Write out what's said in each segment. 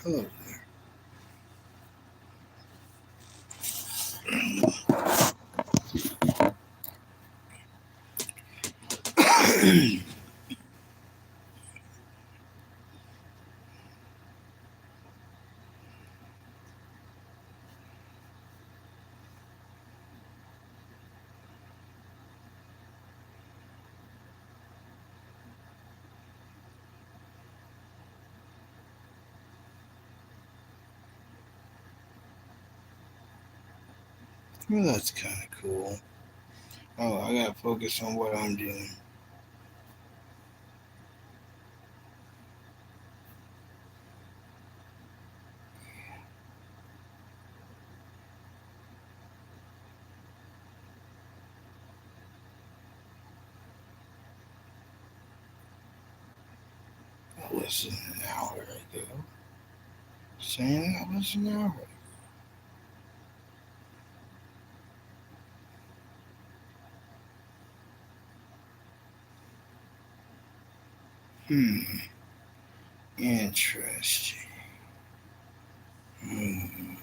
Hello there. Well, that's kind of cool. Oh, I gotta focus on what I'm doing. That was an hour ago. Saying that was an hour ago. Hmm. Interesting. Hmm.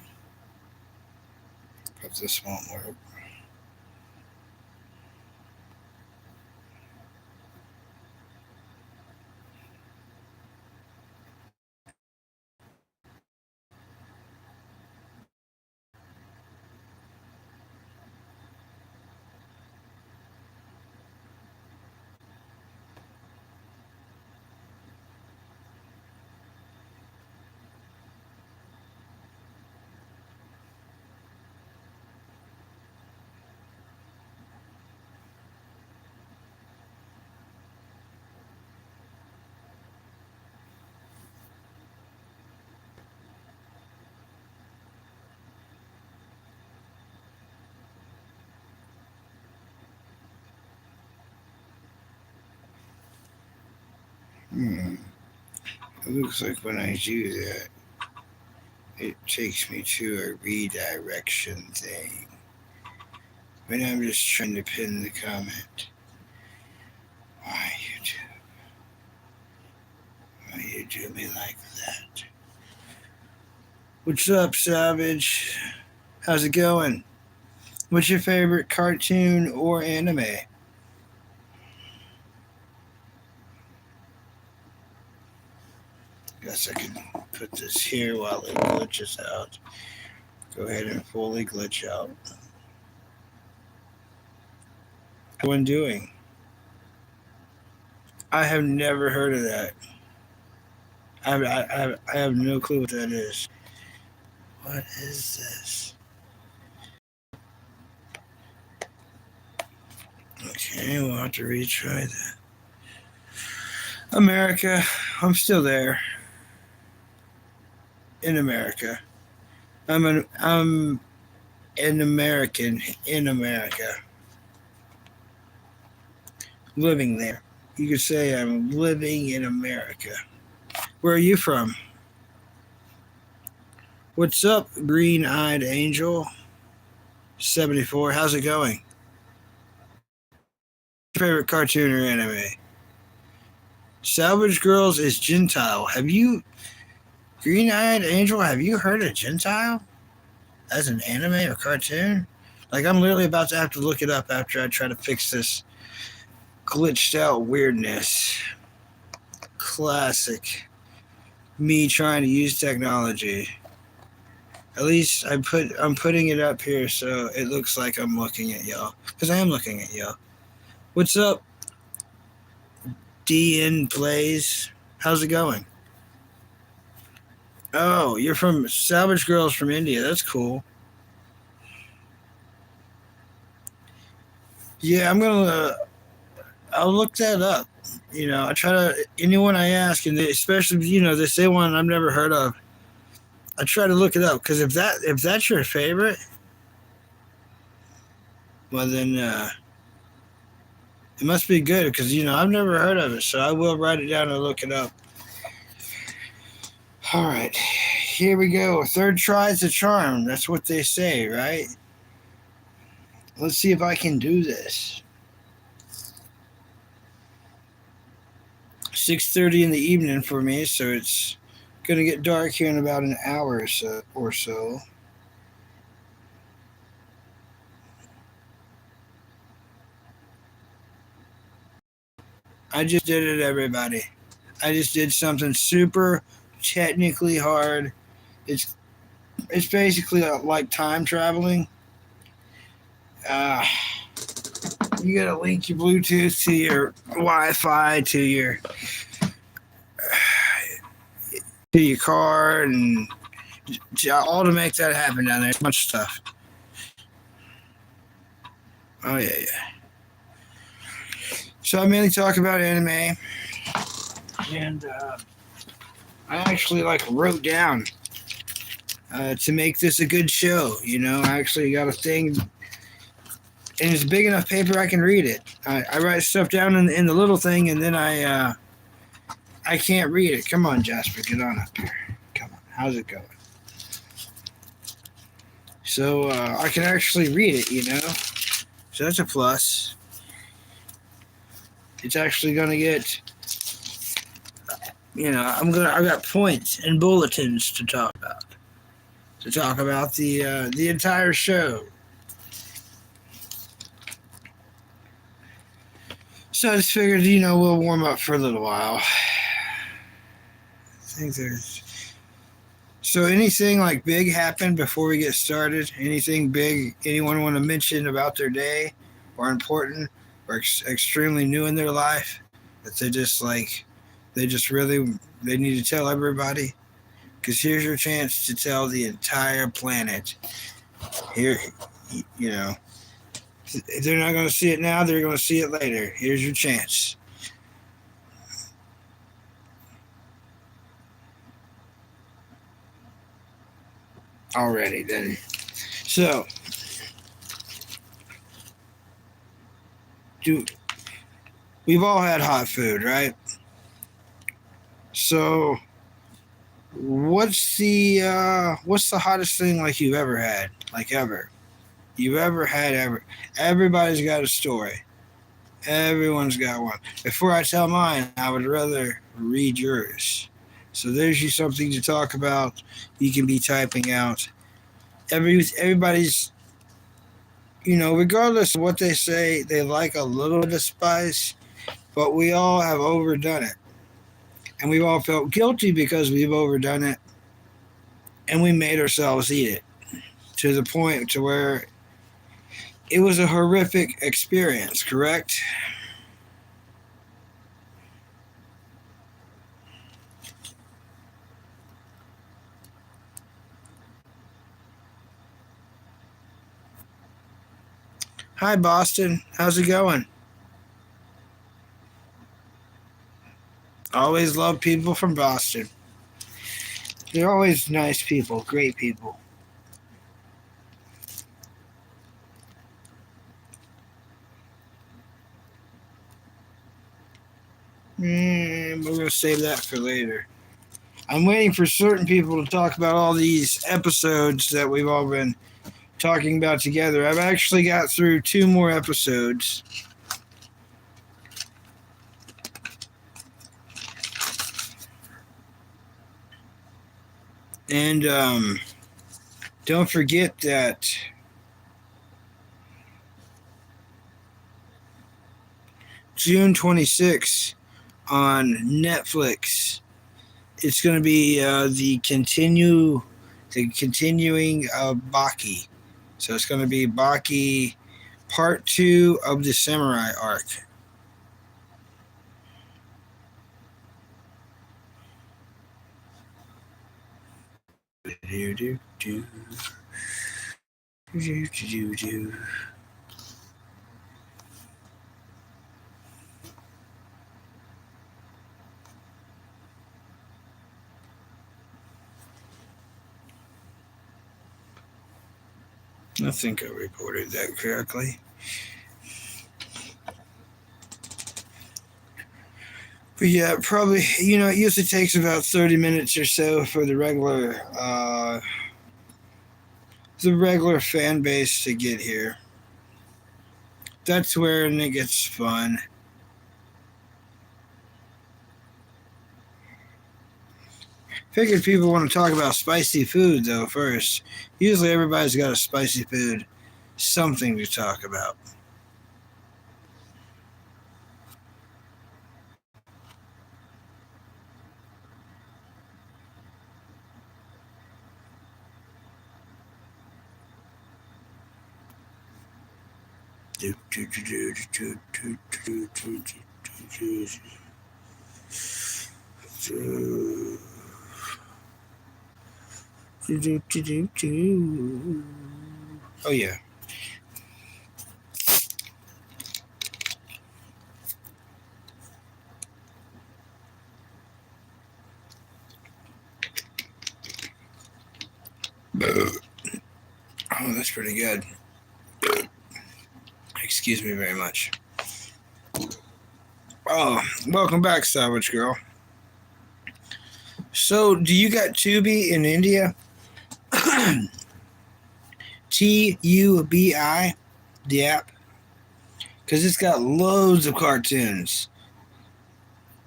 But this won't work. Hmm. It looks like when I do that, it takes me to a redirection thing. But I'm just trying to pin the comment. Why YouTube? Why you do me like that? What's up, Savage? How's it going? What's your favorite cartoon or anime? Guess I can put this here while it glitches out. Go ahead and fully glitch out. How's one doing? I have never heard of that. I have no clue what that is. What is this? Okay, we'll have to retry that. America. I'm still there. In America. I'm an American in America. Living there. You could say I'm living in America. Where are you from? What's up, green-eyed angel? 74. How's it going? Your favorite cartoon or anime? Salvage Girls is Gentile. Have you, green-eyed angel? Have you heard of Gentile as an anime or cartoon? Like, I'm literally about to have to look it up after I try to fix this glitched out weirdness. Classic. Me trying to use technology. At least I'm putting it up here so it looks like I'm looking at y'all. Because I am looking at y'all. What's up, DN Plays? How's it going? Oh, you're from Salvage Girls from India. That's cool. Yeah, I'll look that up. You know, I try to, anyone I ask, and especially, they say one I've never heard of, I try to look it up. Because if that's your favorite, well, then it must be good. Because, I've never heard of it. So I will write it down and look it up. All right, here we go. Third try's a charm. That's what they say, right? Let's see if I can do this. 6:30 in the evening for me, so it's Gonna get dark here in about an hour or so. I just did it, everybody. I just did something super technically hard. It's it's basically like time traveling. Uh, you gotta link your Bluetooth to your Wi-Fi to your car and all to make that happen down there. It's much stuff. Oh yeah. So I mainly talk about anime, and I actually wrote down to make this a good show. I actually got a thing, and it's big enough paper I can read it. I write stuff down in the little thing, and then I can't read it. Come on, Jasper, get on up here. Come on, how's it going? So I can actually read it. So that's a plus. It's actually gonna get. I got points and bulletins to talk about. To talk about the entire show. So I just figured, we'll warm up for a little while. I think there's. So anything big happened before we get started? Anything big anyone want to mention about their day, or important, or extremely new in their life that they just they need to tell everybody? Because here's your chance to tell the entire planet. Here, if they're not going to see it now, they're going to see it later. Here's your chance. Alrighty then. So, we've all had hot food, right? So, what's the hottest thing you've ever had? Ever? You've ever had ever? Everybody's got a story. Everyone's got one. Before I tell mine, I would rather read yours. So there's you something to talk about. You can be typing out. Everybody's, regardless of what they say, they like a little bit of spice, but we all have overdone it. And we've all felt guilty because we've overdone it, and we made ourselves eat it to the point to where it was a horrific experience, correct? Hi, Boston. How's it going? Always love people from Boston. They're always nice people, great people. We're going to save that for later. I'm waiting for certain people to talk about all these episodes that we've all been talking about together. I've actually got through 2 more episodes. And don't forget that June 26th on Netflix, it's going to be the continuing of Bucky. So it's going to be Bucky Part 2 of the Samurai arc. I think I reported that correctly. But yeah, probably, it usually takes about 30 minutes or so for the regular fan base to get here. That's where it gets fun. Figured people want to talk about spicy food, though, first. Usually everybody's got a spicy food, something to talk about. Oh, yeah. Oh, that's pretty good. Excuse me very much. Oh, welcome back, Savage Girl. So, do you got Tubi in India? TUBI, the app? Because it's got loads of cartoons.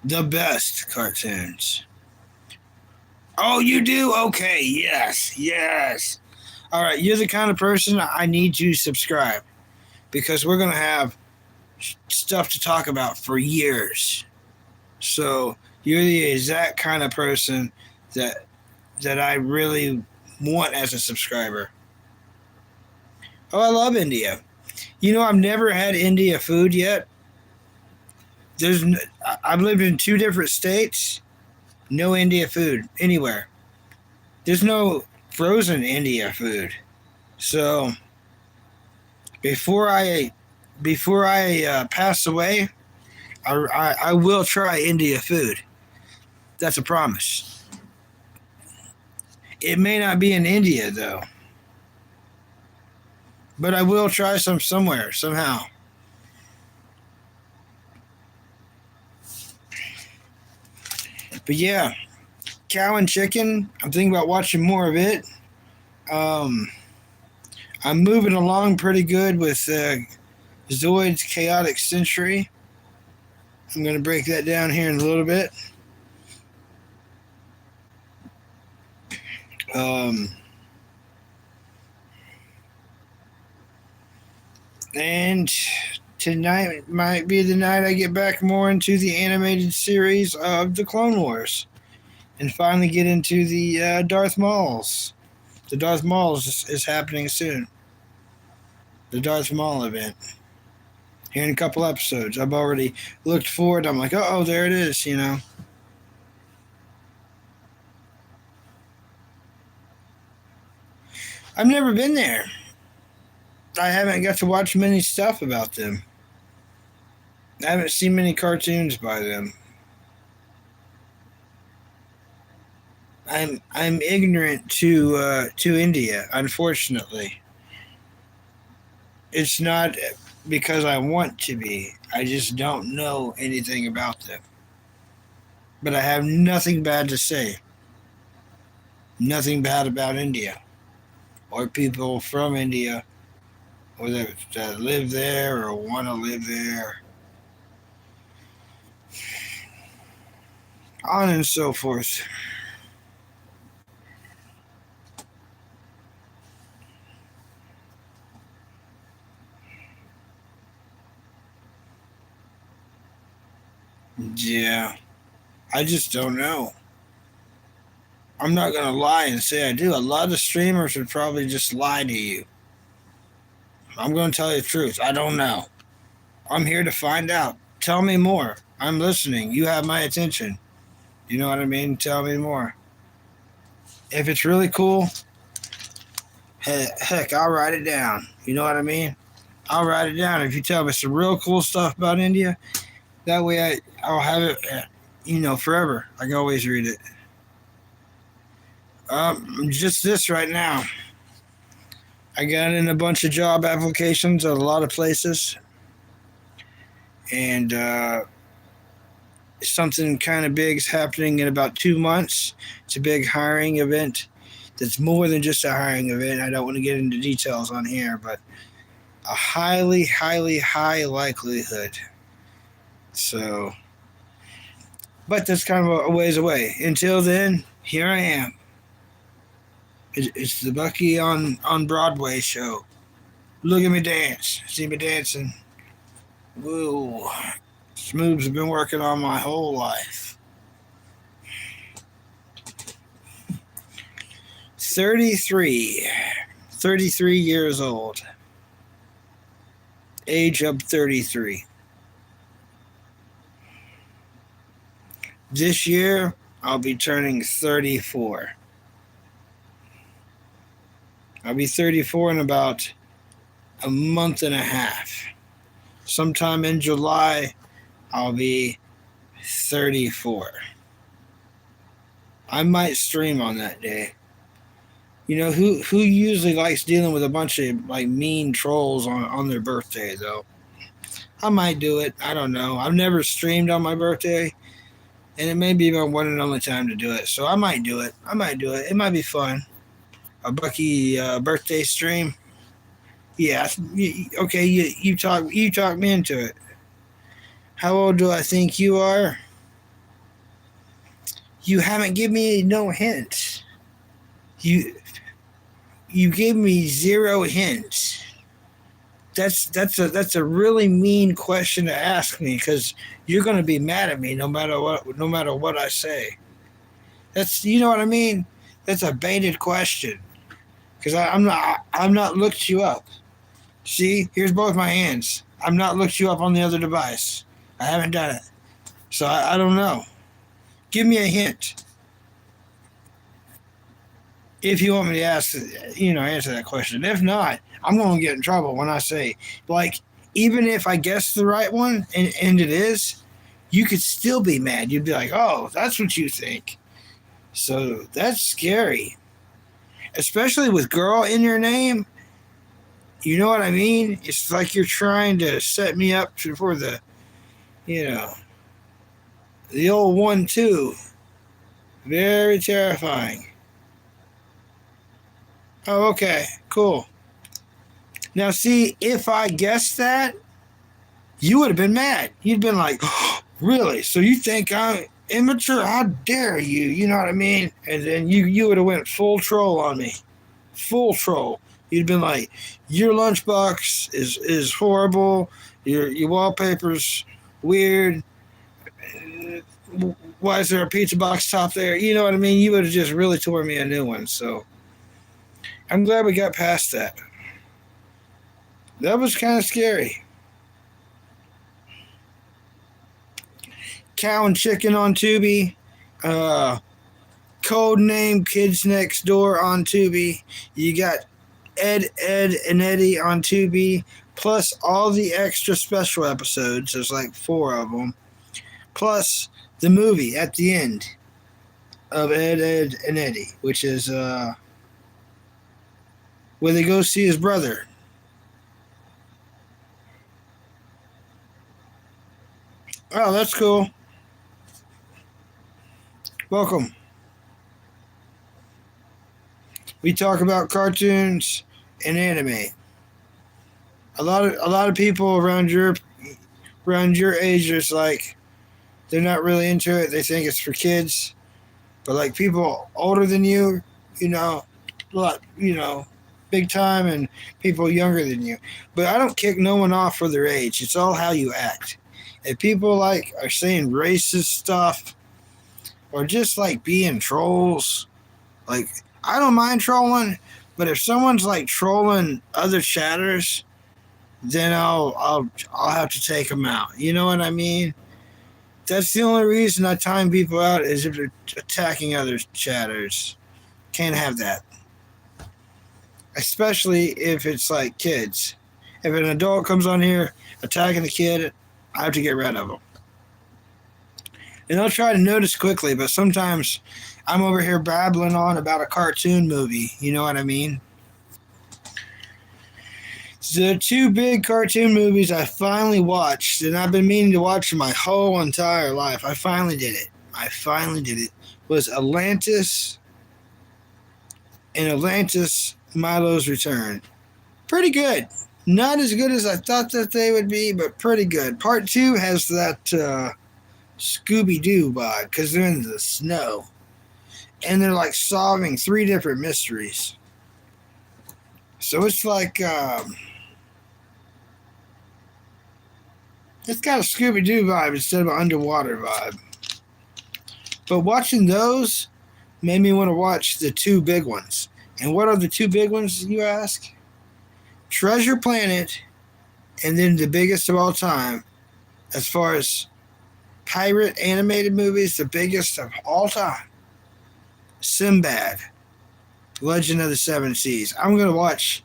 The best cartoons. Oh, you do? Okay, yes. All right, you're the kind of person I need to subscribe because we're going to have stuff to talk about for years. So you're the exact kind of person that I really want as a subscriber. Oh, I love India. You know, I've never had India food yet. I've lived in 2 different states. No India food anywhere. There's no frozen India food. So before I pass away, I will try India food. That's a promise. It may not be in India though, but I will try some somewhere somehow. But yeah, Cow and Chicken. I'm thinking about watching more of it. I'm moving along pretty good with Zoid's Chaotic Century. I'm going to break that down here in a little bit. And tonight might be the night I get back more into the animated series of the Clone Wars and finally get into the Darth Mauls. The Darth Mauls is happening soon. The Darth Maul event. Here in a couple episodes. I've already looked forward. I'm like, oh, there it is, you know. I've never been there. I haven't got to watch many stuff about them. I haven't seen many cartoons by them. I'm ignorant to India, unfortunately. It's not because I want to be. I just don't know anything about them. But I have nothing bad to say. Nothing bad about India or people from India or that live there or want to live there. On and so forth. Yeah, I just don't know. I'm not going to lie and say I do. A lot of streamers would probably just lie to you. I'm going to tell you the truth. I don't know. I'm here to find out. Tell me more. I'm listening. You have my attention. You know what I mean? Tell me more. If it's really cool, heck, I'll write it down. You know what I mean? I'll write it down. If you tell me some real cool stuff about India, that way I'll have it, forever. I can always read it. Just this right now. I got in a bunch of job applications at a lot of places. And something kind of big is happening in about 2 months. It's a big hiring event that's more than just a hiring event. I don't want to get into details on here, but a highly, highly high likelihood. So, but that's kind of a ways away. Until then, Here I am. It's the Bucky on Broadway show. Look at me dance. See me dancing. Whoa. These moves I've been working on my whole life. 33 years old. Age of 33. This year, I'll be turning 34. I'll be 34 in about a month and a half. Sometime in July, I'll be 34. I might stream on that day. You know, who usually likes dealing with a bunch of like mean trolls on their birthday though? I might do it. I don't know. I've never streamed on my birthday, and it may be my one and only time to do it. So I might do it. It might be fun. A Bucky birthday stream. Yeah. Okay. You talk me into it. How old do I think you are? You haven't given me no hints. You gave me 0 hints. That's a really mean question to ask me, because you're going to be mad at me no matter what I say. That's, you know what I mean? That's a baited question, because I'm not looked you up. See, here's both my hands. I'm not looked you up on the other device. I haven't done it, so I don't know. Give me a hint. If you want me to answer that question. If not, I'm going to get in trouble when I say, like, even if I guess the right one, and it is, you could still be mad. You'd be like, oh, that's what you think. So that's scary. Especially with girl in your name. You know what I mean? It's like you're trying to set me up for the, the old 1-2. Very terrifying. Oh, okay, cool. Now, see, if I guessed that, you would have been mad. You'd been like, oh, really? So you think I'm immature? How dare you? You know what I mean? And then you would have went full troll on me. Full troll. You'd been like, your lunchbox is horrible. Your wallpaper's weird. Why is there a pizza box top there? You know what I mean? You would have just really tore me a new one, so... I'm glad we got past that. That was kind of scary. Cow and Chicken on Tubi. Code Name Kids Next Door on Tubi. You got Ed, and Eddie on Tubi. Plus all the extra special episodes. There's like 4 of them. Plus the movie at the end of Ed, and Eddie, which is... where they go see his brother. Oh, that's cool. Welcome. We talk about cartoons and anime. A lot of people around your age is like, they're not really into it. They think it's for kids. But like people older than you, big time, and people younger than you. But I don't kick no one off for their age. It's all how you act. If people are saying racist stuff, or just like being trolls, like, I don't mind trolling, but if someone's like trolling other chatters, then I'll have to take them out. You know what I mean? That's the only reason I time people out, is if they're attacking other chatters. Can't have that. Especially if it's like kids. If an adult comes on here attacking the kid, I have to get rid of them. And I'll try to notice quickly, but sometimes I'm over here babbling on about a cartoon movie. You know what I mean? The 2 big cartoon movies I finally watched, and I've been meaning to watch my whole entire life. I finally did it. Was Atlantis and Atlantis Milo's Return. Pretty good. Not as good as I thought that they would be, but pretty good. Part 2 has that Scooby-Doo vibe, because they're in the snow. and they're like solving 3 different mysteries. So it's like it's got a Scooby-Doo vibe instead of an underwater vibe. But watching those made me want to watch the 2 big ones. And what are the 2 big ones, you ask? Treasure Planet, and then the biggest of all time, as far as pirate animated movies, the biggest of all time, Sinbad, Legend of the Seven Seas. I'm going to watch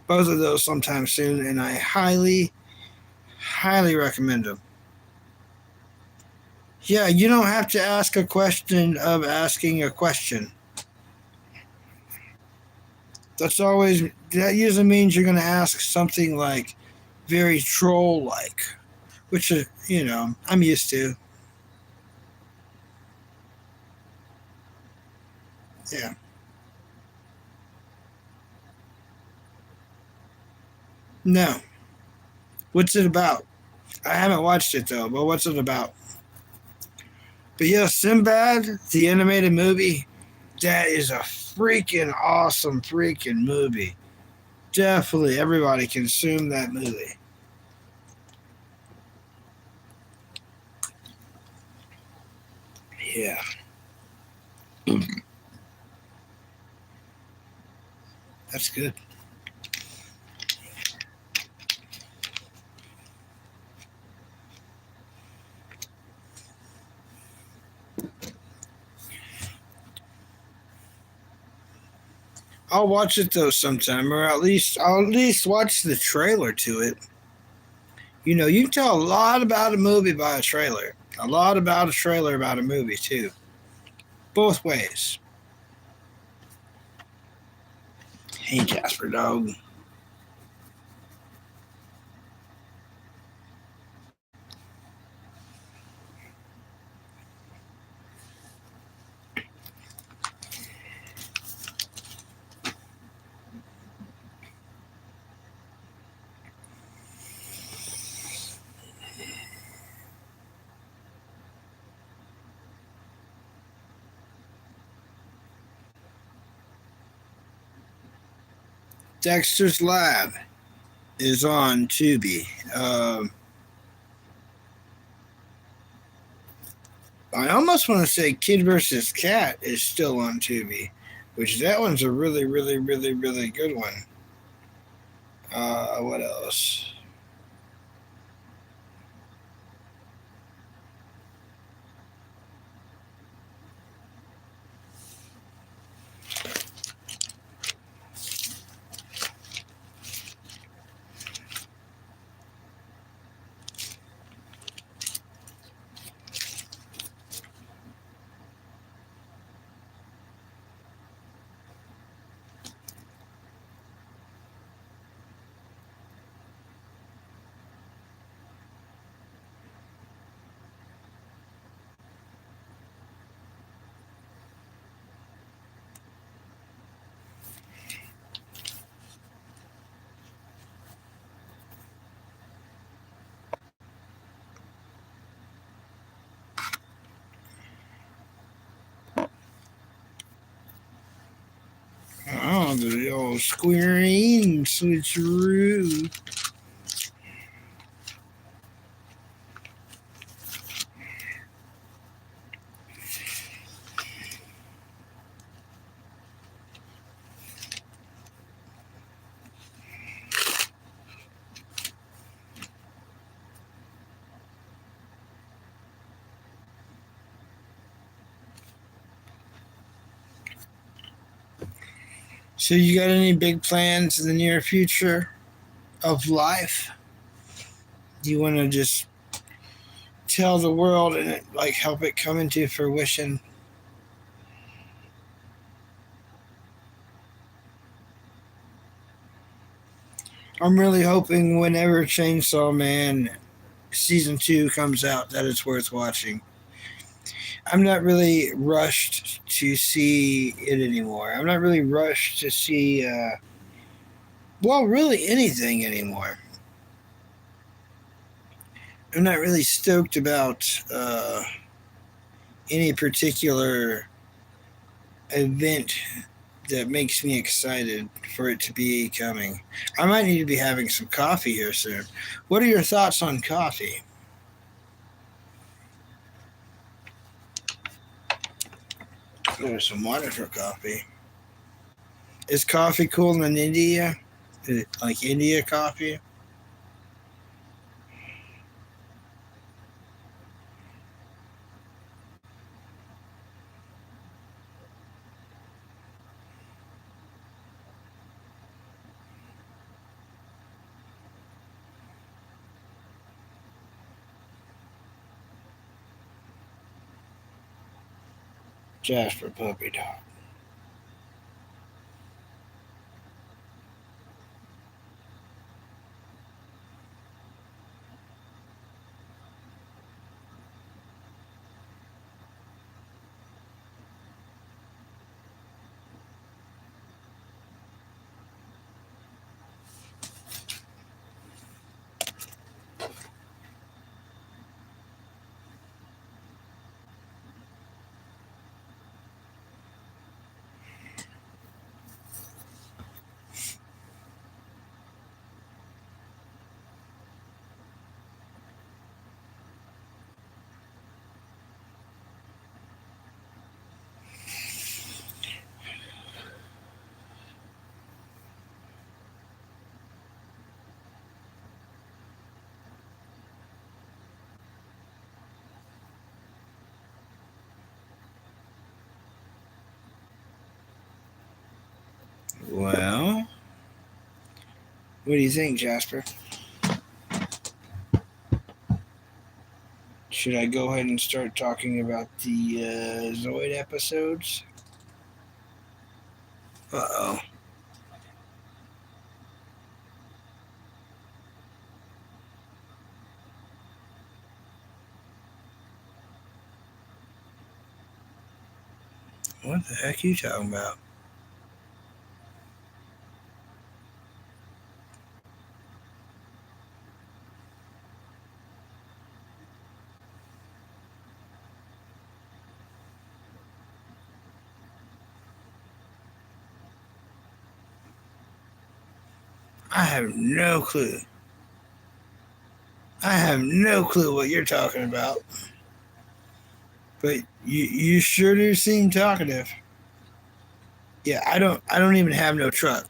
both of those sometime soon, and I highly, highly recommend them. Yeah, you don't have to ask a question of asking a question. That usually means you're going to ask something like very troll-like, which, I'm used to. Yeah. No. What's it about? I haven't watched it though, but what's it about? But yeah, Sinbad, the animated movie, that is a freaking awesome freaking movie. Definitely everybody consume that movie. Yeah. That's good. I'll watch it though sometime, or I'll at least watch the trailer to it. You can tell a lot about a movie by a trailer. A lot about a trailer about a movie too. Both ways. Hey Jasper dog. Dexter's Lab is on Tubi. I almost want to say Kid vs. Cat is still on Tubi, which that one's a really, really, really, really good one. What else? Oh, the old squearing switcheroo. So you got any big plans in the near future of life? Do you want to just tell the world and like help it come into fruition? I'm really hoping whenever Chainsaw Man season 2 comes out that it's worth watching. I'm not really rushed to see it anymore. I'm not really rushed to see really anything anymore. I'm not really stoked about any particular event that makes me excited for it to be coming. I might need to be having some coffee here soon. What are your thoughts on coffee? There's some water for coffee. Is coffee cool in India? Is it like India coffee? Jasper Puppy Dog. Well, what do you think, Jasper? Should I go ahead and start talking about the Zoid episodes? Uh-oh. What the heck are you talking about? I have no clue. I have no clue what you're talking about. But you sure do seem talkative. Yeah, I don't even have no truck.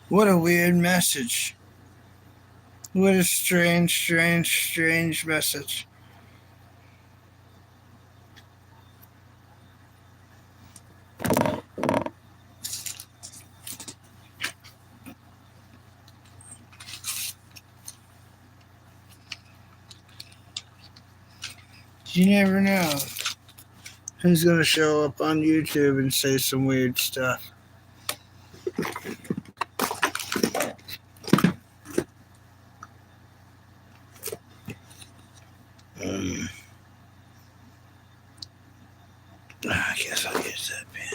What a weird message. What a strange message. You never know who's going to show up on YouTube and say some weird stuff. I guess I'll use that pen.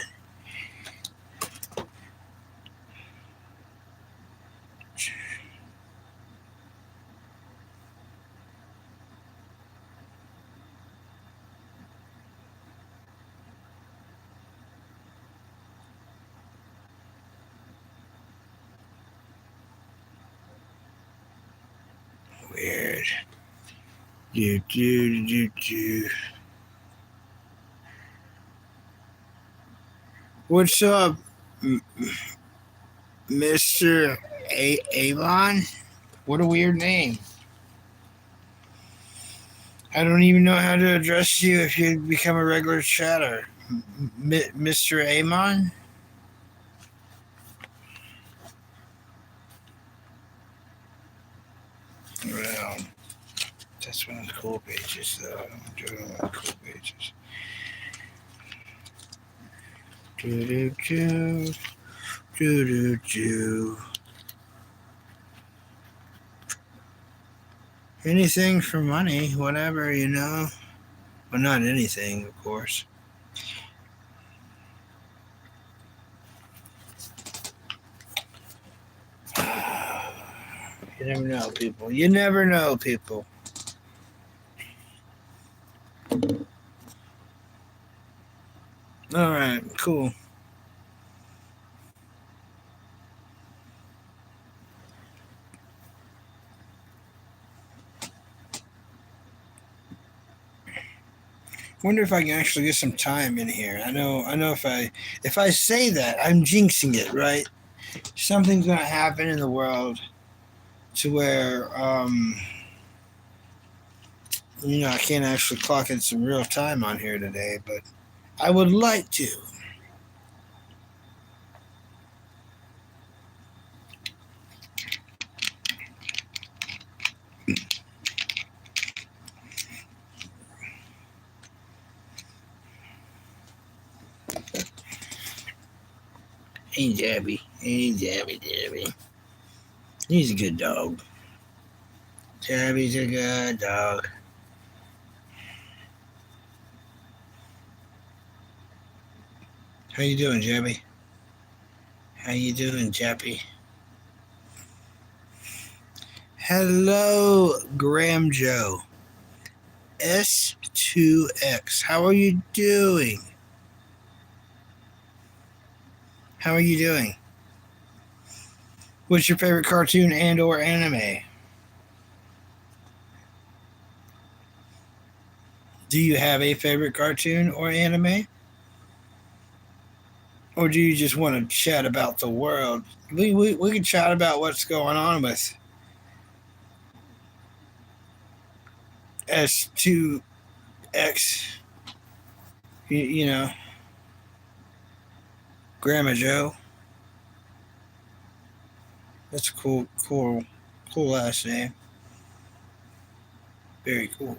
Weird. Do. What's up, Mr. Avon? What a weird name. I don't even know how to address you if you become a regular chatter. Mr. Amon? Well, that's one of the cool pages, though. I'm doing one of the cool pages. Do do do do do do. Anything for money, whatever, you know. Well, not anything, of course. You never know, people. You never know, people. All right, cool. Wonder if I can actually get some time in here. I know. If I say that, I'm jinxing it, right? Something's gonna happen in the world to where I can't actually clock in some real time on here today, but I would like to. Hey, Jabby. Hey, Jabby. He's a good dog. Jabby's a good dog. How you doing, Jabby? How you doing, Jappy? Hello, Graham Joe. S2X. How are you doing? How are you doing? What's your favorite cartoon and or anime? Do you have a favorite cartoon or anime? Or do you just want to chat about the world? We can chat about what's going on with S2X. You know, Grandma Joe. That's a cool last name. Very cool.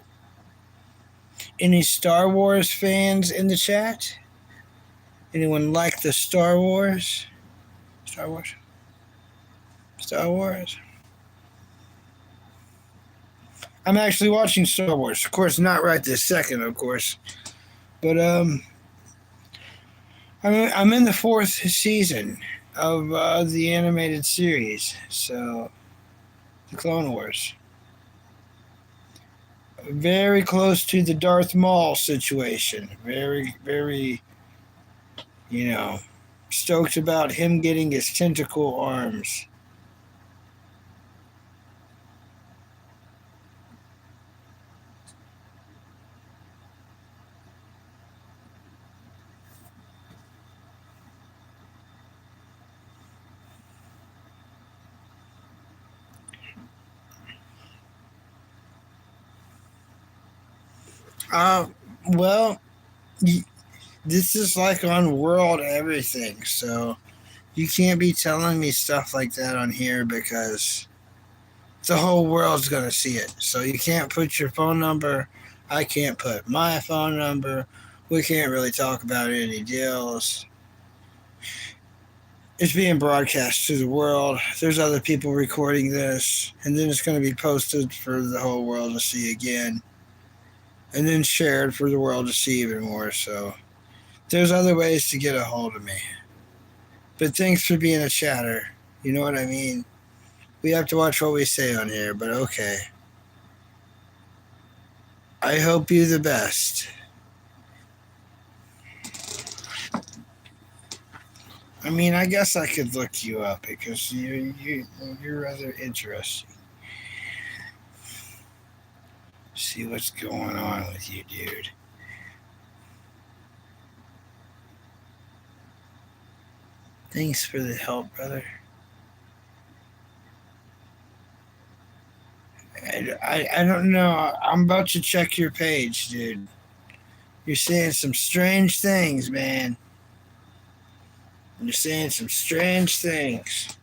Any Star Wars fans in the chat? Anyone like the Star Wars? Star Wars? Star Wars? I'm actually watching Star Wars. Of course, not right this second, of course. But I'm in the fourth season of the animated series. So, the Clone Wars. Very close to the Darth Maul situation. Very, very, stoked about him getting his tentacle arms. Well, this is like on world everything, so you can't be telling me stuff like that on here because the whole world's going to see it. So you can't put your phone number. I can't put my phone number. We can't really talk about any deals. It's being broadcast to the world. There's other people recording this, and then it's going to be posted for the whole world to see again, and then shared for the world to see even more. So there's other ways to get a hold of me. But thanks for being a chatter. You know what I mean? We have to watch what we say on here, but okay. I hope you the best. I mean, I guess I could look you up because you're rather interesting. See what's going on with you, dude. Thanks for the help, brother. I don't know. I'm about to check your page, dude. You're saying some strange things, man. You're saying some strange things.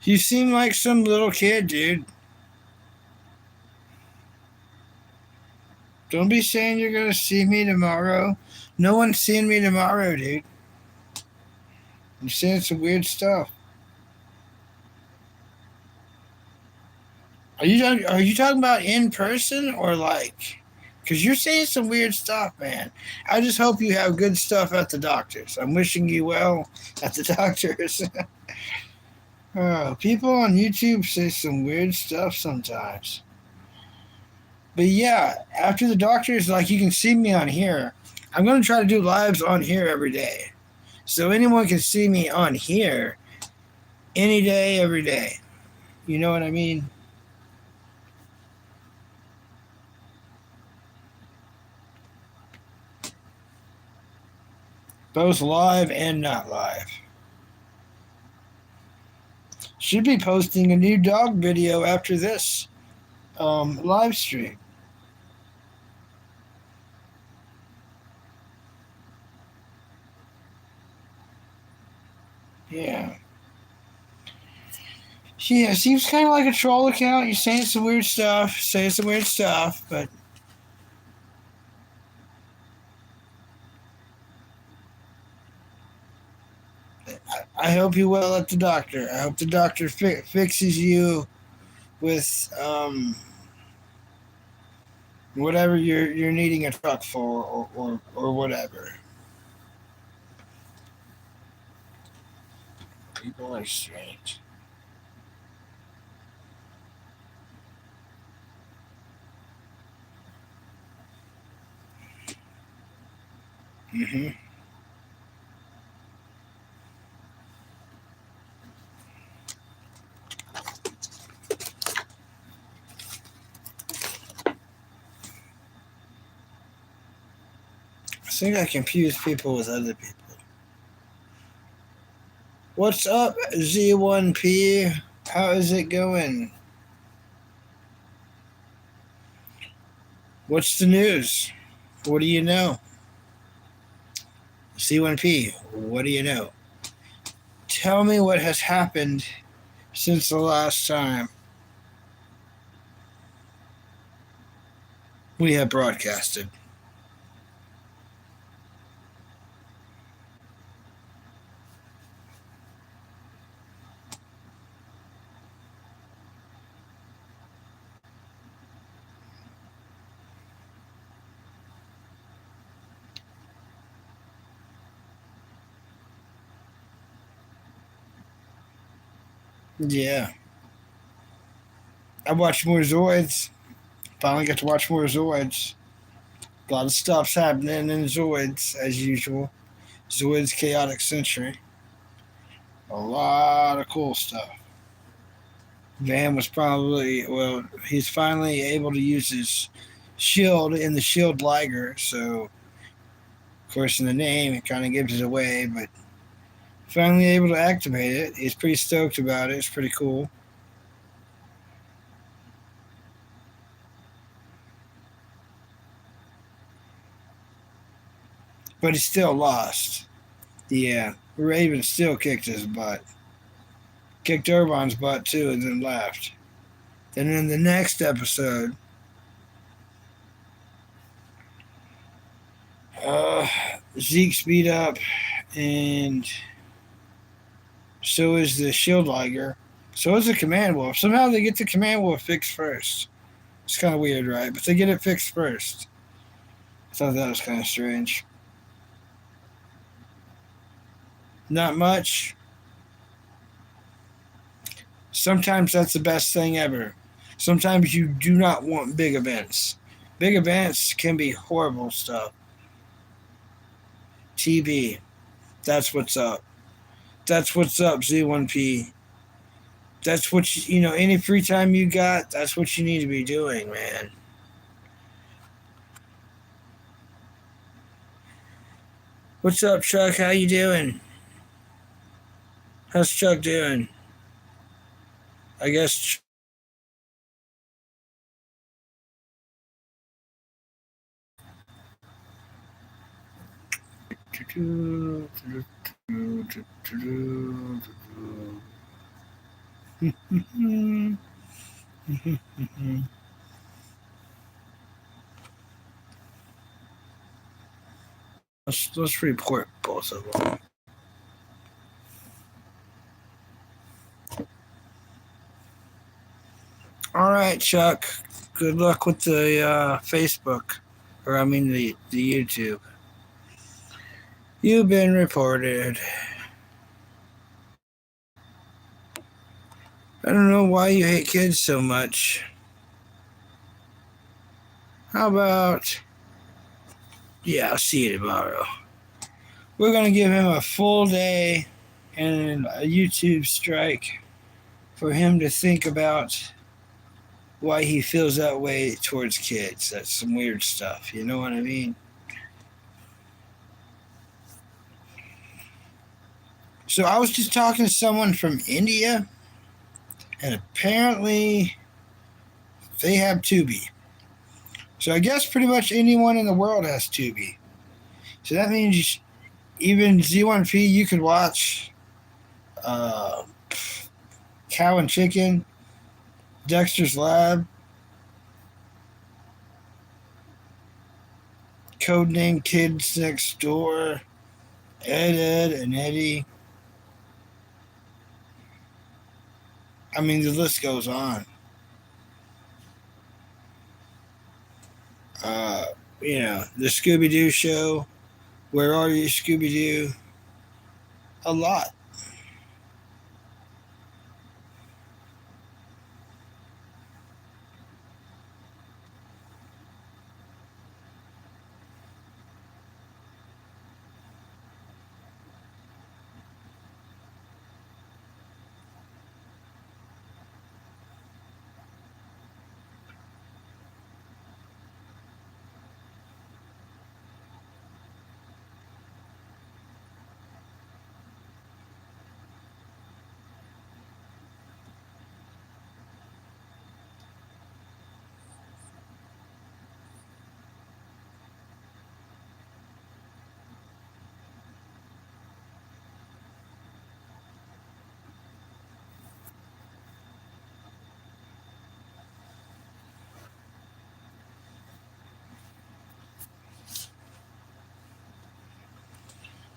You seem like some little kid, dude. Don't be saying you're gonna see me tomorrow. No one's seeing me tomorrow, dude. You're saying some weird stuff. Are you talking about in person or like? Because you're saying some weird stuff, man. I just hope you have good stuff at the doctor's. I'm wishing you well at the doctor's. People on YouTube say some weird stuff sometimes. But yeah, after the doctor's, like you can see me on here. I'm gonna try to do lives on here every day, so anyone can see me on here any day, every day. You know what I mean? Both live and not live. Should be posting a new dog video after this live stream. Yeah. Yeah, seems kind of like a troll account. You're saying some weird stuff, but I hope you well at the doctor. I hope the doctor fixes you with whatever you're needing a truck for or whatever. People are strange. Hmm. I think I confuse people with other people. What's up, Z1P? How is it going? What's the news? What do you know? Z1P, what do you know? Tell me what has happened since the last time we have broadcasted. Yeah. I watched more Zoids. Finally got to watch more Zoids. A lot of stuff's happening in Zoids, as usual. Zoids Chaotic Century. A lot of cool stuff. Van was probably, well, he's finally able to use his shield in the shield Liger, so, of course, in the name, it kind of gives it away, but finally able to activate it. He's pretty stoked about it. It's pretty cool. But he still lost. Yeah, Raven still kicked his butt. Kicked Urban's butt too, and then left. Then in the next episode, uh, Zeke's beat up, and so is the Shield Liger. So is the Command Wolf. Somehow they get the Command Wolf fixed first. It's kind of weird, right? But they get it fixed first. I thought that was kind of strange. Not much. Sometimes that's the best thing ever. Sometimes you do not want big events. Big events can be horrible stuff. TV. That's what's up. That's what's up, Z1P. That's what any free time you got, that's what you need to be doing, man. What's up, Chuck? How you doing? How's Chuck doing? I guess. Let's report both of them. All right, Chuck. Good luck with the Facebook, or I mean the YouTube. You've been reported. I don't know why you hate kids so much. How about... Yeah, I'll see you tomorrow. We're going to give him a full day and a YouTube strike for him to think about why he feels that way towards kids. That's some weird stuff. You know what I mean? So I was just talking to someone from India, and apparently they have Tubi. So I guess pretty much anyone in the world has Tubi. So that means even Z1P, you could watch Cow and Chicken, Dexter's Lab, Codename Kids Next Door, Ed and Eddie. I mean, the list goes on. The Scooby-Doo show, Where Are You, Scooby-Doo? A lot.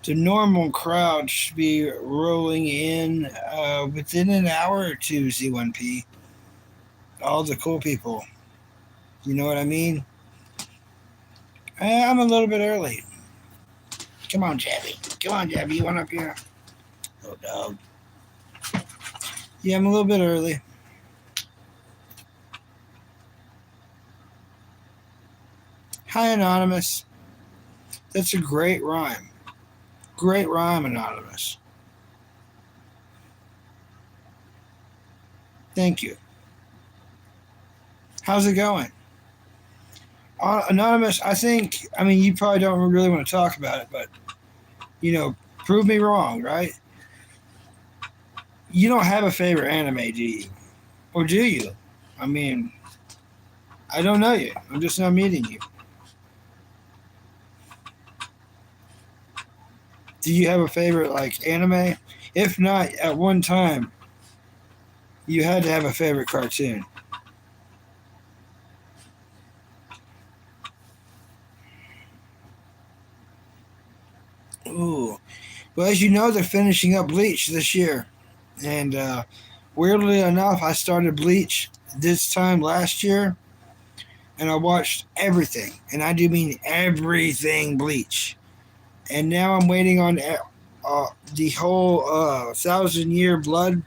The normal crowd should be rolling in within an hour or two, Z1P. All the cool people. You know what I mean? I'm a little bit early. Come on, Jabby. Come on, Jabby. You want up here? Oh, dog. Yeah, I'm a little bit early. Hi, Anonymous. That's a great rhyme. Great rhyme, Anonymous. Thank you. How's it going? Anonymous, I mean, you probably don't really want to talk about it, but, prove me wrong, right? You don't have a favorite anime, do you? Or do you? I mean, I don't know you. I'm just not meeting you. Do you have a favorite, anime? If not, at one time, you had to have a favorite cartoon. Ooh. Well, as you know, they're finishing up Bleach this year. And weirdly enough, I started Bleach this time last year. And I watched everything. And I do mean everything Bleach. And now I'm waiting on the whole 1,000-Year Blood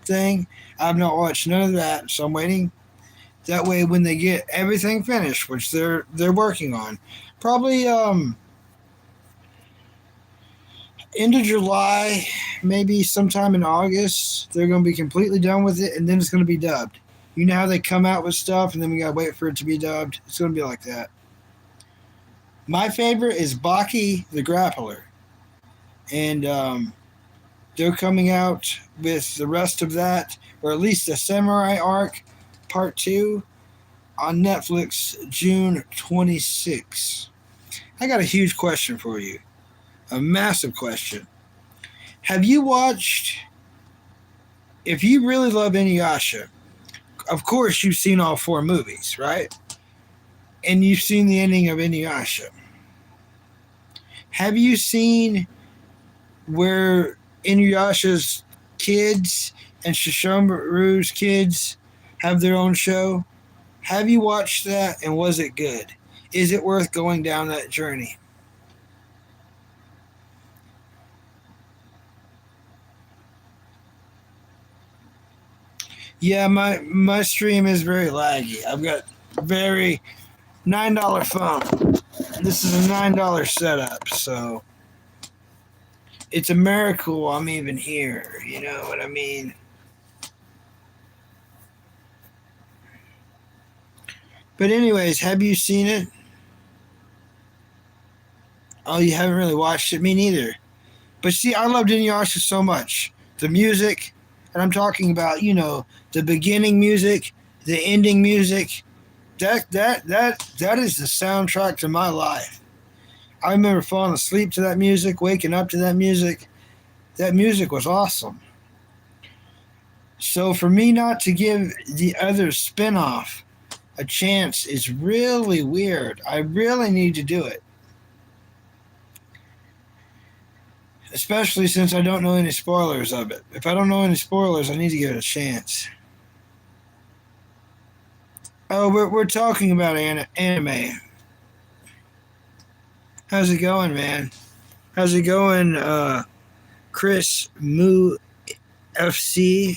thing. I've not watched none of that, so I'm waiting. That way, when they get everything finished, which they're working on, probably end of July, maybe sometime in August, they're going to be completely done with it, and then it's going to be dubbed. You know how they come out with stuff, and then we got to wait for it to be dubbed? It's going to be like that. My favorite is Bucky the Grappler. And they're coming out with the rest of that, or at least the Samurai Arc Part 2 on Netflix June 26. I got a huge question for you. A massive question. Have you watched if you really love Inuyasha, of course you've seen all 4 movies, right? And you've seen the ending of Inuyasha. Have you seen where Inuyasha's kids and Shishomaru's kids have their own show? Have you watched that, and was it good? Is it worth going down that journey? Yeah, my stream is very laggy. I've got very $9 phone. This is a $9 setup, so it's a miracle I'm even here. You know what I mean? But anyways, have you seen it? Oh, you haven't really watched it? Me neither. But see, I loved Inuyasha so much. The music, and I'm talking about, the beginning music, the ending music. That is the soundtrack to my life. I remember falling asleep to that music, waking up to that music. That music was awesome. So for me not to give the other spin-off a chance is really weird. I really need to do it. Especially since I don't know any spoilers of it. If I don't know any spoilers, I need to give it a chance. Oh, we're talking about anime. How's it going, man? How's it going, Chris Moo FC?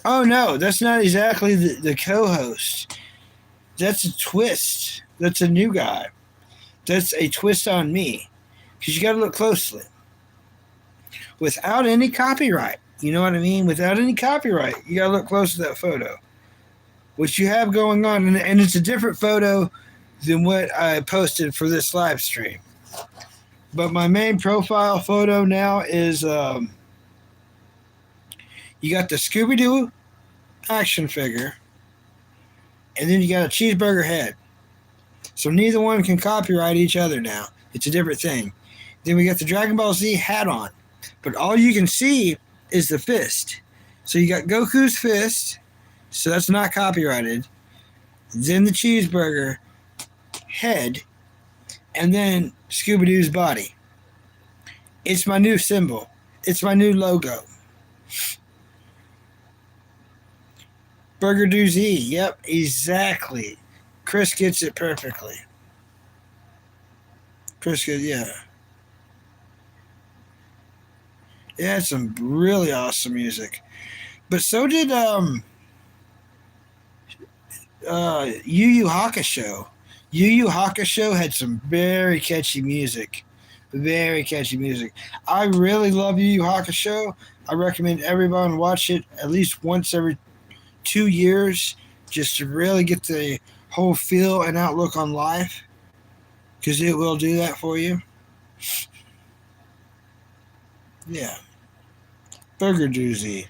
Oh no, that's not exactly the co-host. That's a twist. That's a new guy. That's a twist on me. Because you got to look closely. Without any copyright. You know what I mean? Without any copyright. You got to look close to that photo. What you have going on. And it's a different photo than what I posted for this live stream. But my main profile photo now is you got the Scooby-Doo action figure. And then you got a cheeseburger head. So neither one can copyright each other now. It's a different thing. Then we got the Dragon Ball Z hat on. But all you can see is the fist. So you got Goku's fist. So that's not copyrighted. Then the cheeseburger head. And then Scooby-Doo's body. It's my new symbol. It's my new logo. Burger Do Z. Yep, exactly. Chris gets it perfectly. Chris gets, yeah. It had some really awesome music. But so did Yu Yu Hakusho. Yu Yu Hakusho had some very catchy music. Very catchy music. I really love Yu Yu Hakusho. I recommend everyone watch it at least once every 2 years just to really get the whole feel and outlook on life, because it will do that for you. Yeah. Burger doozy.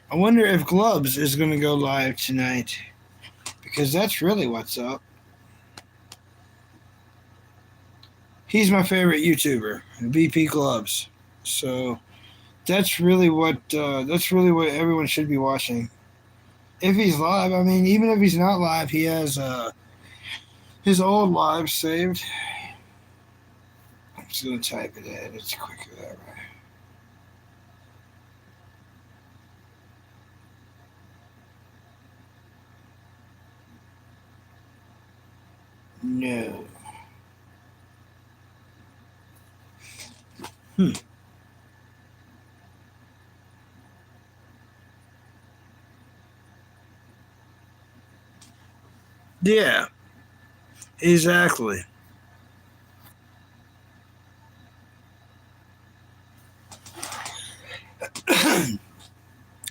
I wonder if Gloves is going to go live tonight, because that's really what's up. He's my favorite YouTuber, VP Gloves. So that's really what everyone should be watching. If he's live, I mean, even if he's not live, he has his old live saved. I'm just gonna type it in. It's quicker that way. No. Yeah, exactly.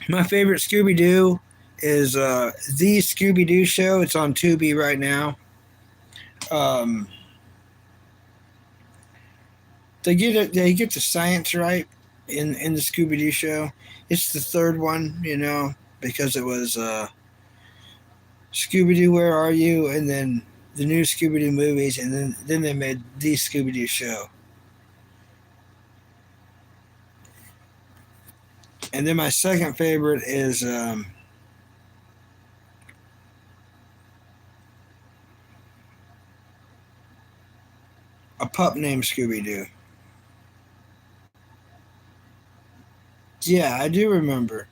My favorite Scooby-Doo is the Scooby-Doo Show. It's on Tubi right now. They get the science right. in the Scooby-Doo show. It's the third one, because it was Scooby-Doo, Where Are You? And then the new Scooby-Doo movies, and then they made the Scooby-Doo show. And then my second favorite is a pup named Scooby-Doo. Yeah, I do remember.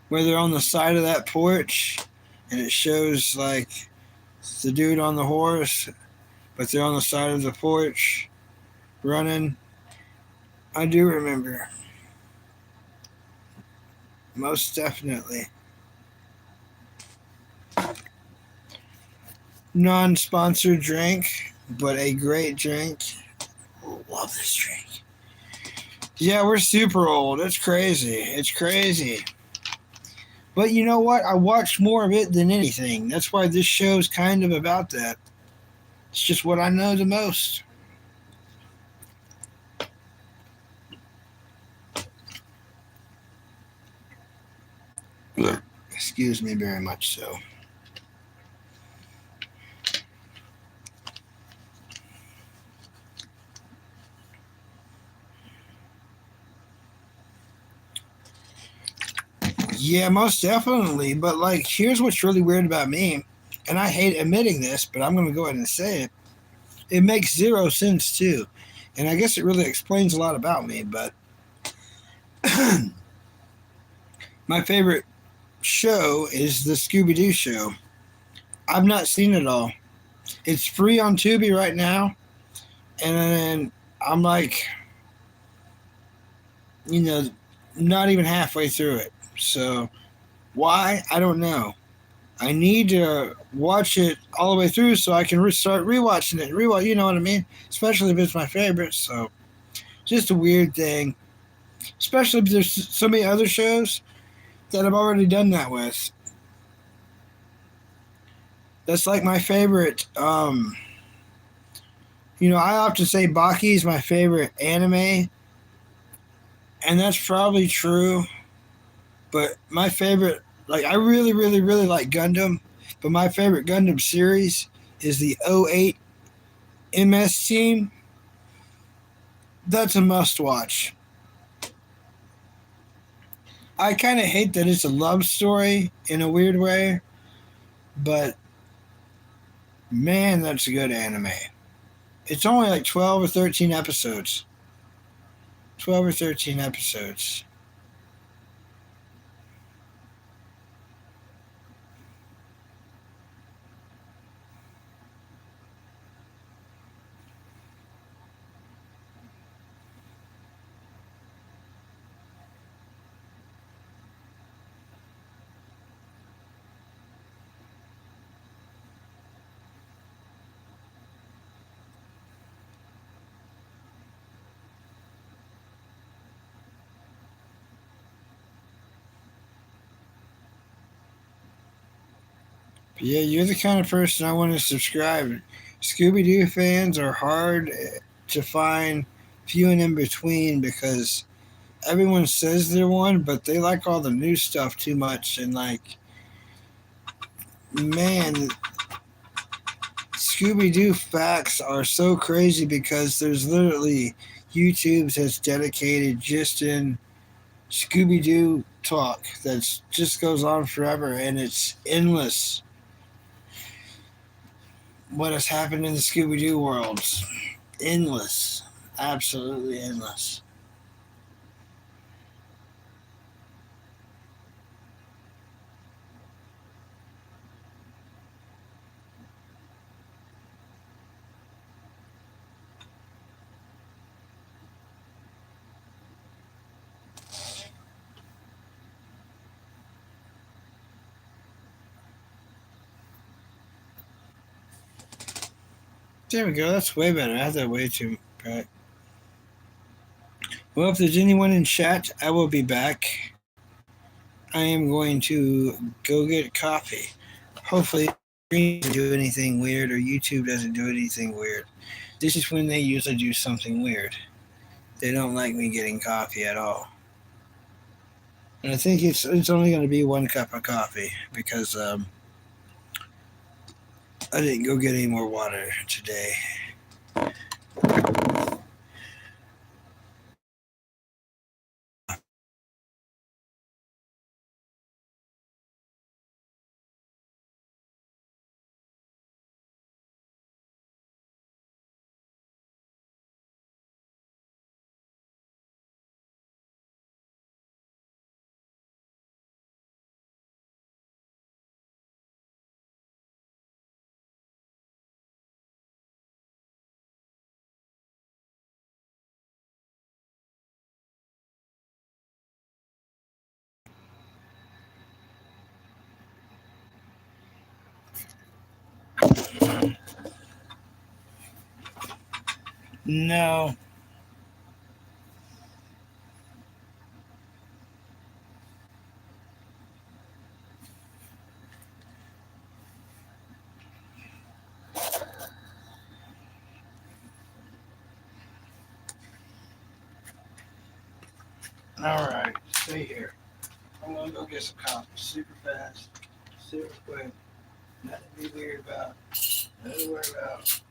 Where they're on the side of that porch, and it shows like the dude on the horse, but they're on the side of the porch running. I do remember. Most definitely. Non-sponsored drink, but a great drink. Love this drink. Yeah, we're super old. It's crazy. It's crazy. But you know what? I watched more of it than anything. That's why this show's kind of about that. It's just what I know the most. Excuse me very much so. Yeah, most definitely. But like, here's what's really weird about me, and I hate admitting this, but I'm going to go ahead and say it. It makes zero sense too, and I guess it really explains a lot about me. But my favorite show is the Scooby-Doo show. I've not seen it all. It's free on Tubi right now, and then I'm like, not even halfway through it. So why? I don't know. I need to watch it all the way through so I can start rewatching it. You know what I mean? Especially if it's my favorite. So just a weird thing. Especially if there's so many other shows that I've already done that with. That's like my favorite. I often say Bucky is my favorite anime, and that's probably true. But my favorite, like, I really, really, really like Gundam, but my favorite Gundam series is the '08 MS Team. That's a must watch. I kind of hate that it's a love story in a weird way, but man, that's a good anime. It's only like 12 or 13 episodes. 12 or 13 episodes. But yeah, you're the kind of person I want to subscribe. Scooby-Doo fans are hard to find, few and in between, because everyone says they're one, but they like all the new stuff too much. And like, man, Scooby Doo facts are so crazy because there's literally YouTube's that's dedicated just in Scooby Doo talk that just goes on forever, and it's endless. What has happened in the Scooby Doo worlds? Endless, absolutely endless. There we go. That's way better. I had that way too right. Well, if there's anyone in chat, I will be back. I am going to go get coffee. Hopefully, it doesn't do anything weird or YouTube doesn't do anything weird. This is when they usually do something weird. They don't like me getting coffee at all. And I think it's only going to be 1 cup of coffee because I didn't go get any more water today. No. All right, stay here. I'm gonna go get some coffee super fast, super quick. Nothing to be weird about. Nothing to worry about.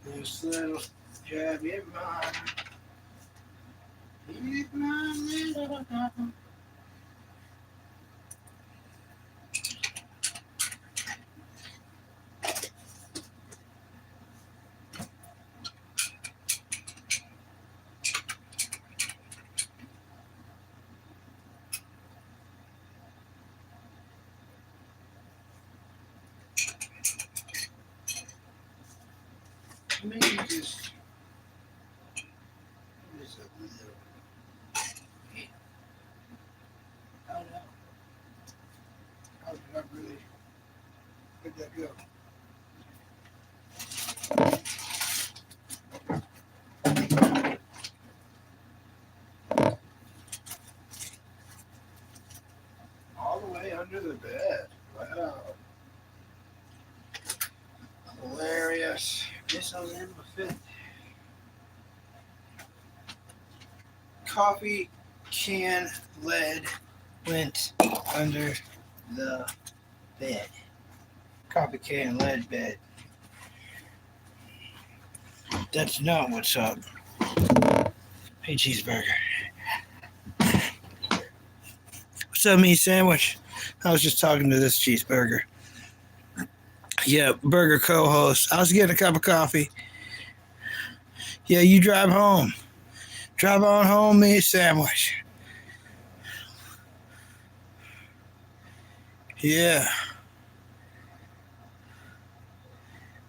This little jab in mine. Hit my little dog. Maybe just a little. I don't know. How did I really? Where'd that go? All the way under the bed. Wow. Hilarious. Guess I was in my fit. Coffee can lid went under the bed. Coffee can lid bed. That's not what's up. Hey, cheeseburger. What's up, meat sandwich? I was just talking to this cheeseburger. Yeah, burger co-host. I was getting a cup of coffee. Yeah, you drive home. Drive on home, meat sandwich. Yeah.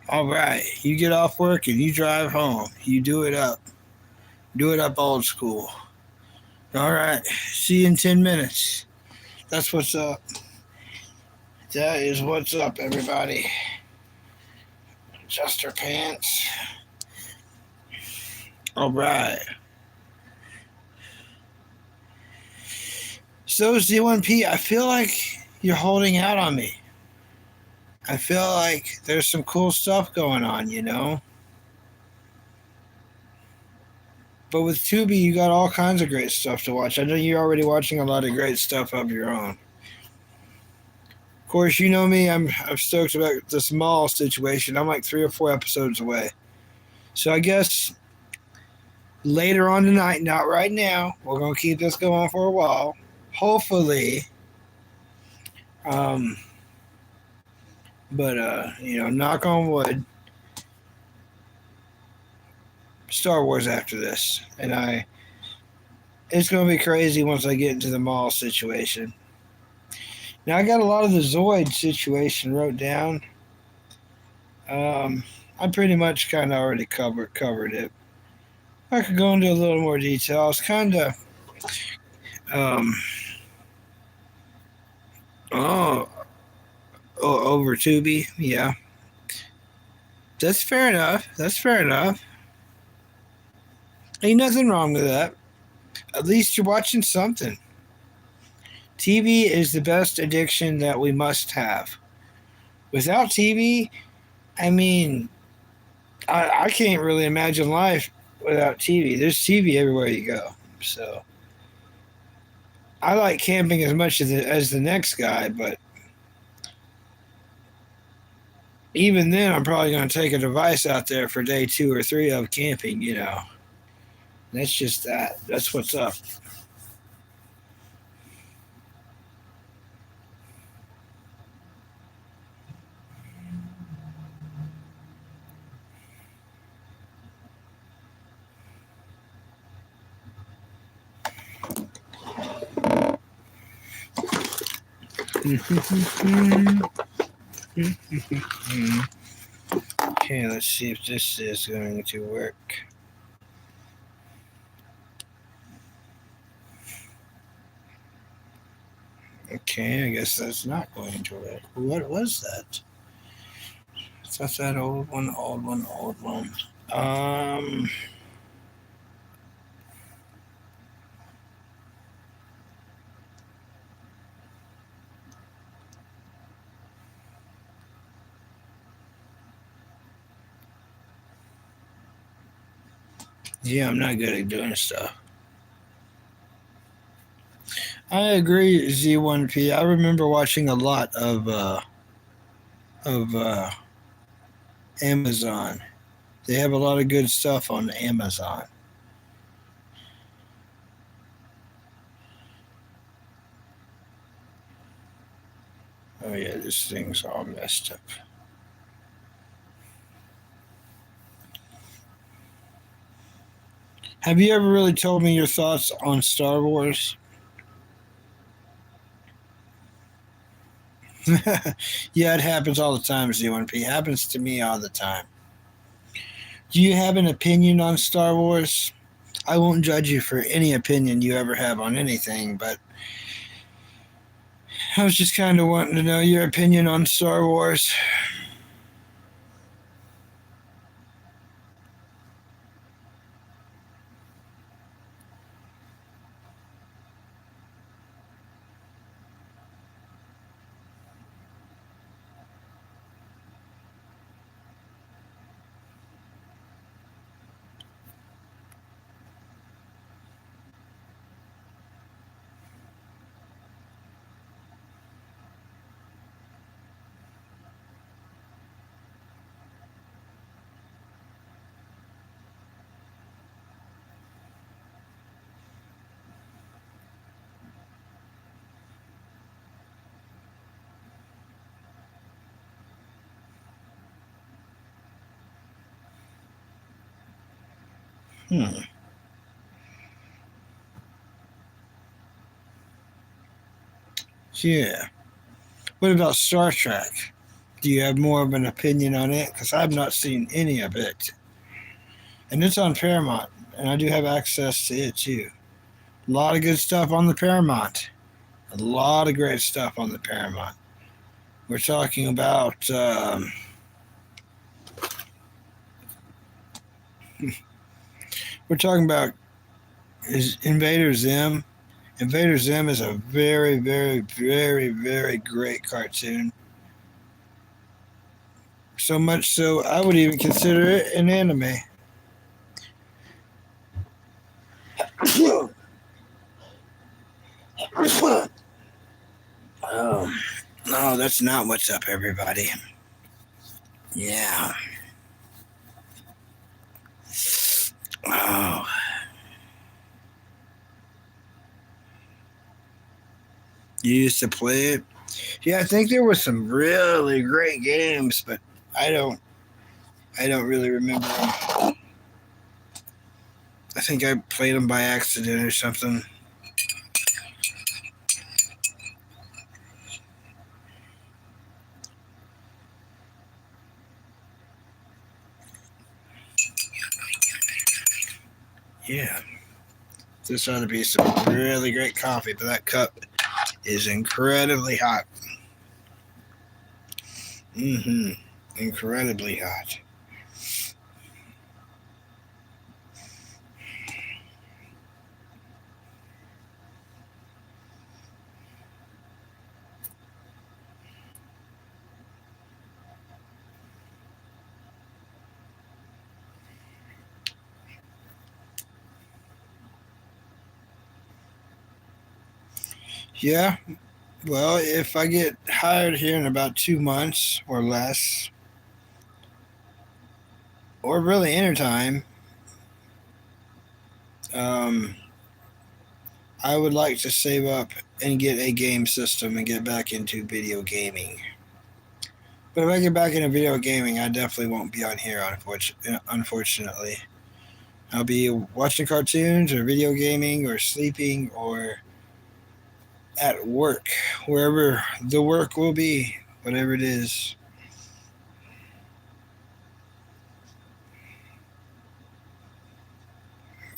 All right. You get off work and you drive home. You do it up. Do it up old school. All right. See you in 10 minutes. That's what's up. That is what's up, everybody. Adjust our pants. All right. So, Z1P, I feel like you're holding out on me. I feel like there's some cool stuff going on, you know? But with Tubi, you got all kinds of great stuff to watch. I know you're already watching a lot of great stuff of your own. Of course, you know me. I'm stoked about this mall situation. I'm like 3 or 4 episodes away. So I guess later on tonight, not right now, we're going to keep this going for a while. Hopefully. But knock on wood. Star Wars after this. And it's going to be crazy once I get into the mall situation. Now, I got a lot of the Zoid situation wrote down. I pretty much kind of already covered it. I could go into a little more detail. I was kind of over Tubi. Yeah. That's fair enough. Ain't nothing wrong with that. At least you're watching something. TV is the best addiction that we must have. Without TV, I mean, I can't really imagine life without TV. There's TV everywhere you go. So I like camping as much as the next guy, but even then, I'm probably going to take a device out there for day 2 or 3 of camping, you know. That's just that. That's what's up. Okay, let's see if this is going to work. Okay, I guess that's not going to work. What was that? That's that old one. Yeah, I'm not good at doing stuff. I agree, Z1P. I remember watching a lot of Amazon They have a lot of good stuff on Amazon. Oh yeah, this thing's all messed up. Have you ever really told me your thoughts on Star Wars? Yeah, it happens all the time, Z1P. It happens to me all the time. Do you have an opinion on Star Wars? I won't judge you for any opinion you ever have on anything, but I was just kind of wanting to know your opinion on Star Wars. Hmm. Yeah. What about Star Trek? Do you have more of an opinion on it? Because I've not seen any of it. And it's on Paramount, and I do have access to it too. A lot of good stuff on the Paramount. A lot of great stuff on the Paramount. We're talking about we're talking about is Invader Zim. Invader Zim is a very, very, very, very great cartoon. So much so, I would even consider it an anime. No, that's not what's up, everybody. Yeah. Oh, you used to play it? Yeah, I think there were some really great games, but I don't. I don't really remember them. I think I played them by accident or something. Yeah. This ought to be some really great coffee, but that cup is incredibly hot. Mm-hmm. Incredibly hot. Yeah. Well, if I get hired here in about 2 months or less, or really anytime, um, I would like to save up and get a game system and get back into video gaming. But if I get back into video gaming, I definitely won't be on here, unfortunately. I'll be watching cartoons or video gaming or sleeping or at work, wherever the work will be, whatever it is.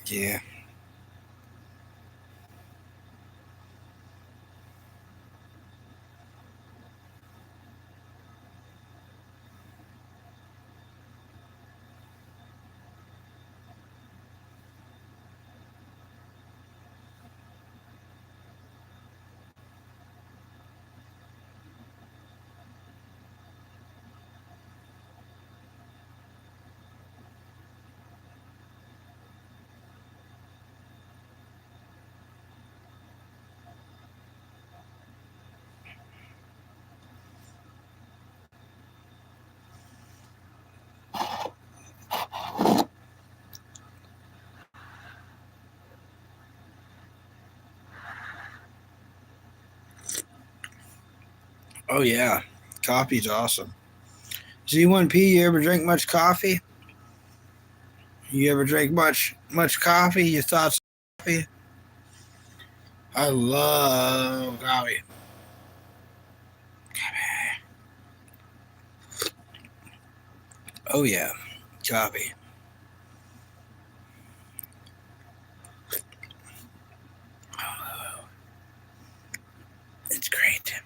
Yeah. Oh yeah, coffee's awesome. Z1P, you ever drink much coffee? You ever drink much coffee? Your thoughts on coffee? I love coffee. Oh yeah, coffee. Oh, it's great.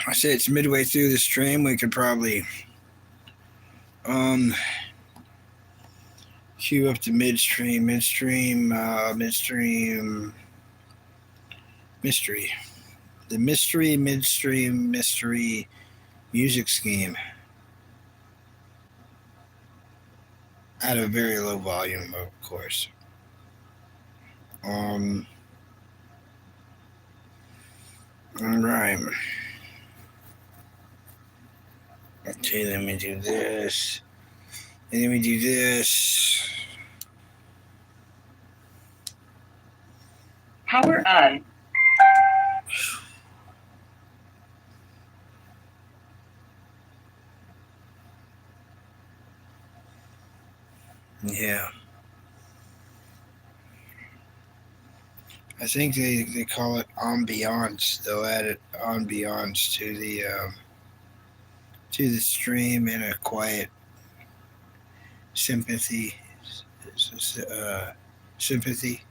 I say it's midway through the stream. We could probably um queue up the midstream mystery. The midstream mystery music scheme at a very low volume, of course. Um, all right. Okay, let me do this. And then we do this. Power on. Yeah. I think they call it ambiance. They'll add it ambiance to the stream in a quiet sympathy, sympathy, sympathy,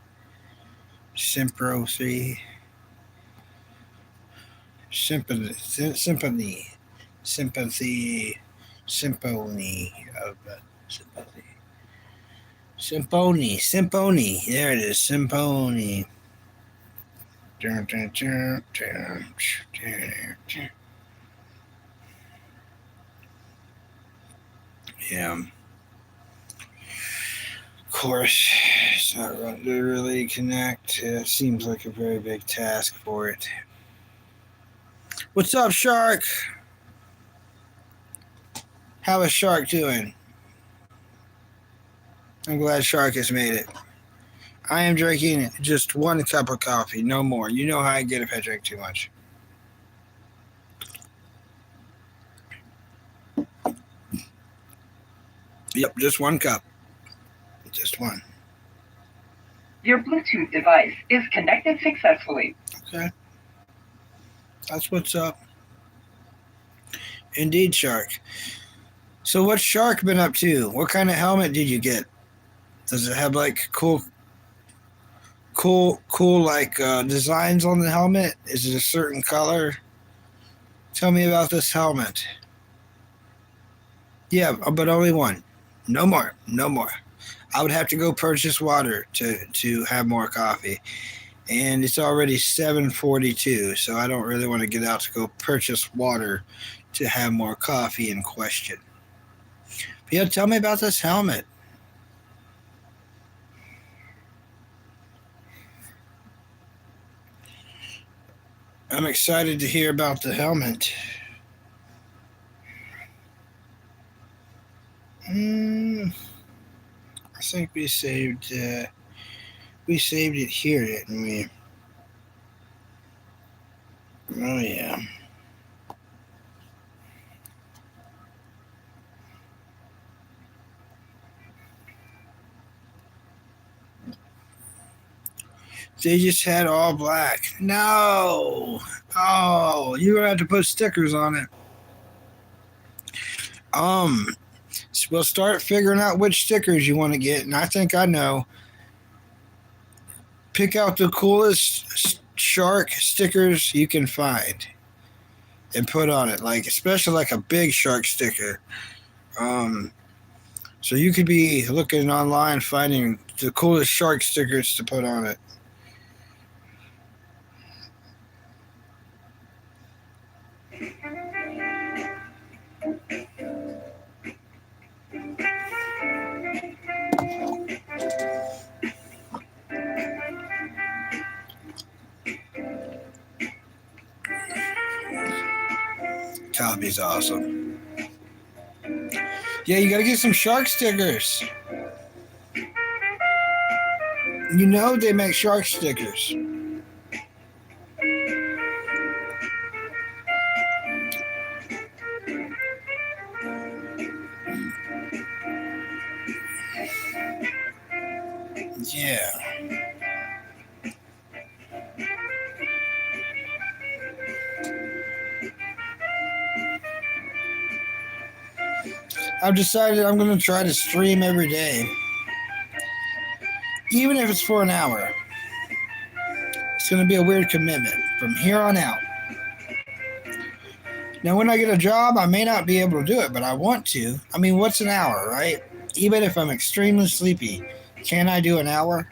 sympathy, symphony of sympathy. Symphony. There it is. Symphony. Yeah. Of course, it's not going to really connect. It seems like a very big task for it. What's up, Shark? How is Shark doing? I'm glad Shark has made it. I am drinking just 1 cup of coffee, no more. You know how I get if I drink too much. Yep, just 1 cup. Just one. Your Bluetooth device is connected successfully. Okay. That's what's up. Indeed, Shark. So what's Shark been up to? What kind of helmet did you get? Does it have like cool like designs on the helmet? Is it a certain color? Tell me about this helmet. Yeah, but only one. No more. I would have to go purchase water to have more coffee. And it's already 7:42, so I don't really want to get out to go purchase water to have more coffee in question. But yeah, tell me about this helmet. I'm excited to hear about the helmet. I think we saved it here, didn't we? Oh yeah. They just had all black. No. Oh, you're gonna have to put stickers on it. We'll start figuring out which stickers you want to get, and I think I know. Pick out the coolest shark stickers you can find and put on it, like especially like a big shark sticker. So you could be looking online finding the coolest shark stickers to put on it. Copy's awesome. Yeah, you gotta get some shark stickers. You know they make shark stickers. Yeah. I've decided I'm going to try to stream every day. Even if it's for an hour. It's going to be a weird commitment from here on out. Now, when I get a job, I may not be able to do it, but I want to. I mean, what's an hour, right? Even if I'm extremely sleepy, can I do an hour?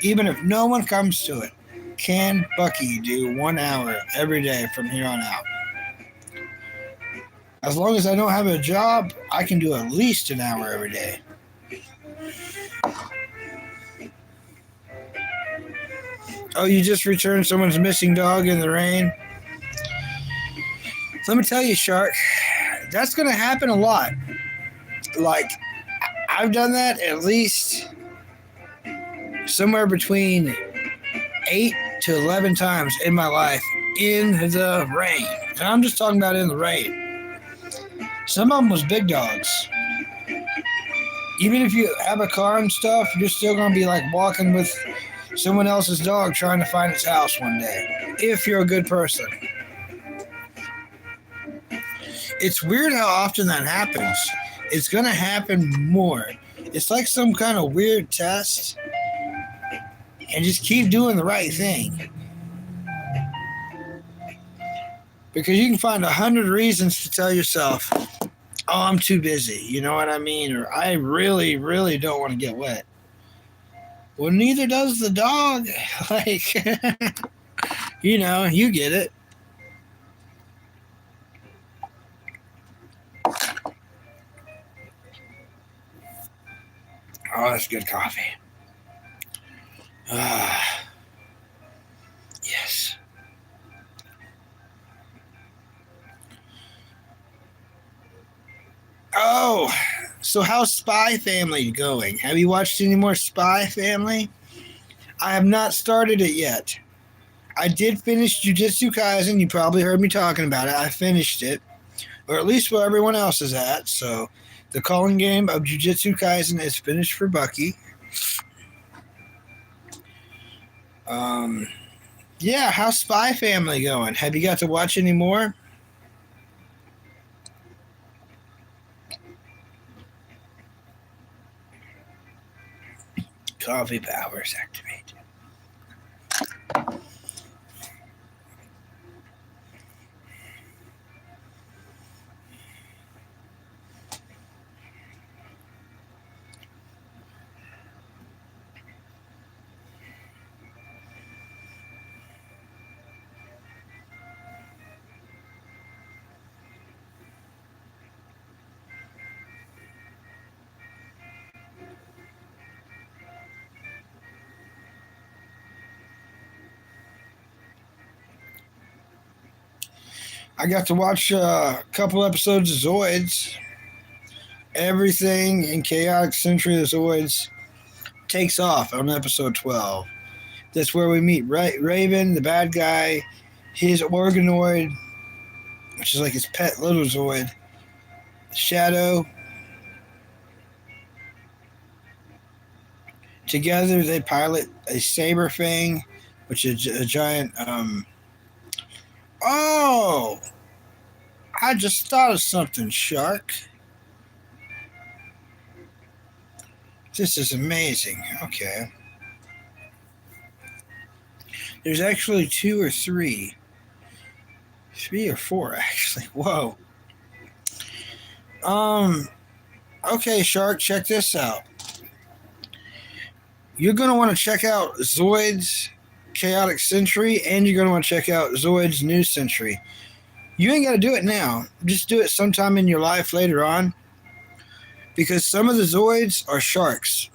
Even if no one comes to it, can Bucky do 1 hour every day from here on out? As long as I don't have a job, I can do at least an hour every day. Oh, you just returned someone's missing dog in the rain? Let me tell you, Shark, that's going to happen a lot. Like, I've done that at least somewhere between 8 to 11 times in my life in the rain. And I'm just talking about in the rain. Some of them was big dogs. Even if you have a car and stuff, you're still going to be like walking with someone else's dog trying to find its house one day. If you're a good person. It's weird how often that happens. It's going to happen more. It's like some kind of weird test. And just keep doing the right thing. Because you can find 100 reasons to tell yourself, oh, I'm too busy. You know what I mean? Or I really, really don't want to get wet. Well, neither does the dog. Like, you know, you get it. Oh, that's good coffee. Yes. Oh, so how's Spy Family going? Have you watched any more Spy Family? I have not started it yet. I did finish Jujutsu Kaisen. You probably heard me talking about it. I finished it. Or at least where everyone else is at. So the calling game of Jujutsu Kaisen is finished for Bucky. Yeah, how's Spy Family going? Have you got to watch any more? Coffee powers activate. I got to watch a couple episodes of Zoids. Everything in Chaotic Century of Zoids takes off on episode 12. That's where we meet Raven, the bad guy, his organoid, which is like his pet little Zoid, Shadow. Together they pilot a saber thing, which is a giant... Oh! I just thought of something, Shark. This is amazing. Okay. There's actually 2 or 3. 3 or 4, actually. Whoa. Okay, Shark, check this out. You're going to want to check out Zoid's Chaotic Century, and you're going to want to check out Zoid's New Century. You ain't got to do it now. Just do it sometime in your life later on. Because some of the Zoids are sharks.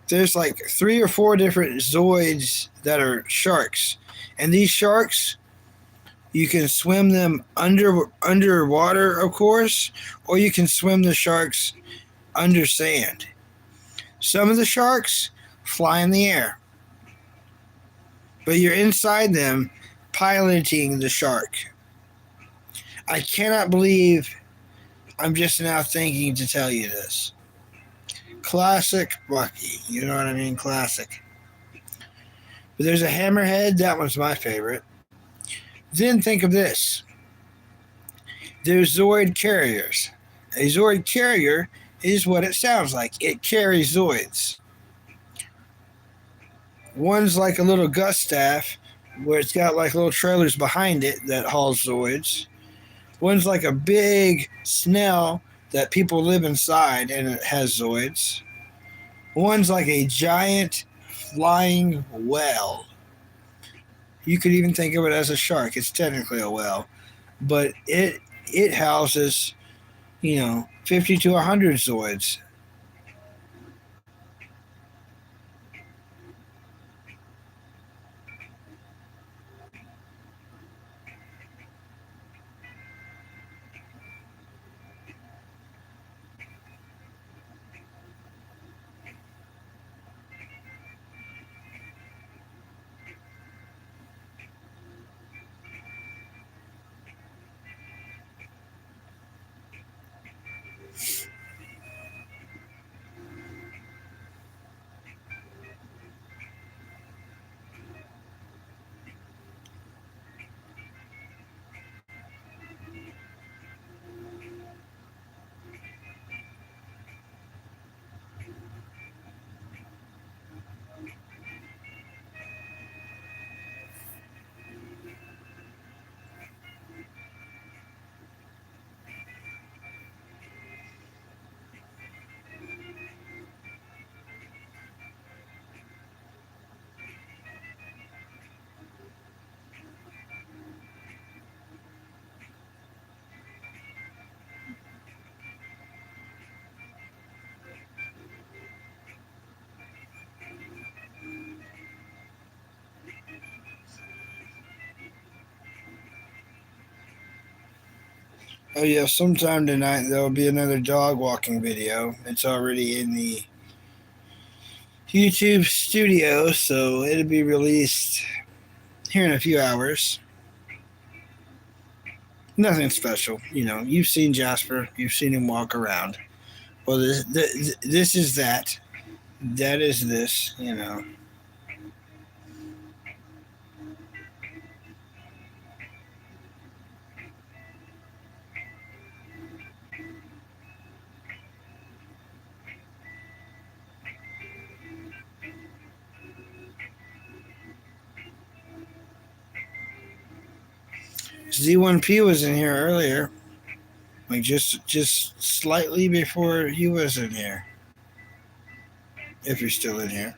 There's like 3 or 4 different Zoids that are sharks. And these sharks You can swim them underwater, of course, or you can swim the sharks under sand. Some of the sharks fly in the air, but you're inside them piloting the shark. I cannot believe I'm just now thinking to tell you this. Classic Bucky, you know what I mean? Classic. But there's a hammerhead, that one's my favorite. Then think of this. There's Zoid carriers. A Zoid carrier is what it sounds like. It carries Zoids. One's like a little Gustav, where it's got like little trailers behind it that hauls Zoids. One's like a big Snell that people live inside and it has Zoids. One's like a giant flying whale. You could even think of it as a shark. It's technically a whale, but it houses, 50 to 100 Zoids. Oh yeah, sometime tonight there will be another dog walking video. It's already in the YouTube studio, so it'll be released here in a few hours. Nothing special, You've seen Jasper, you've seen him walk around. Well, this is that. That is this. Z1P was in here earlier, like just slightly before he was in here. If you're still in here.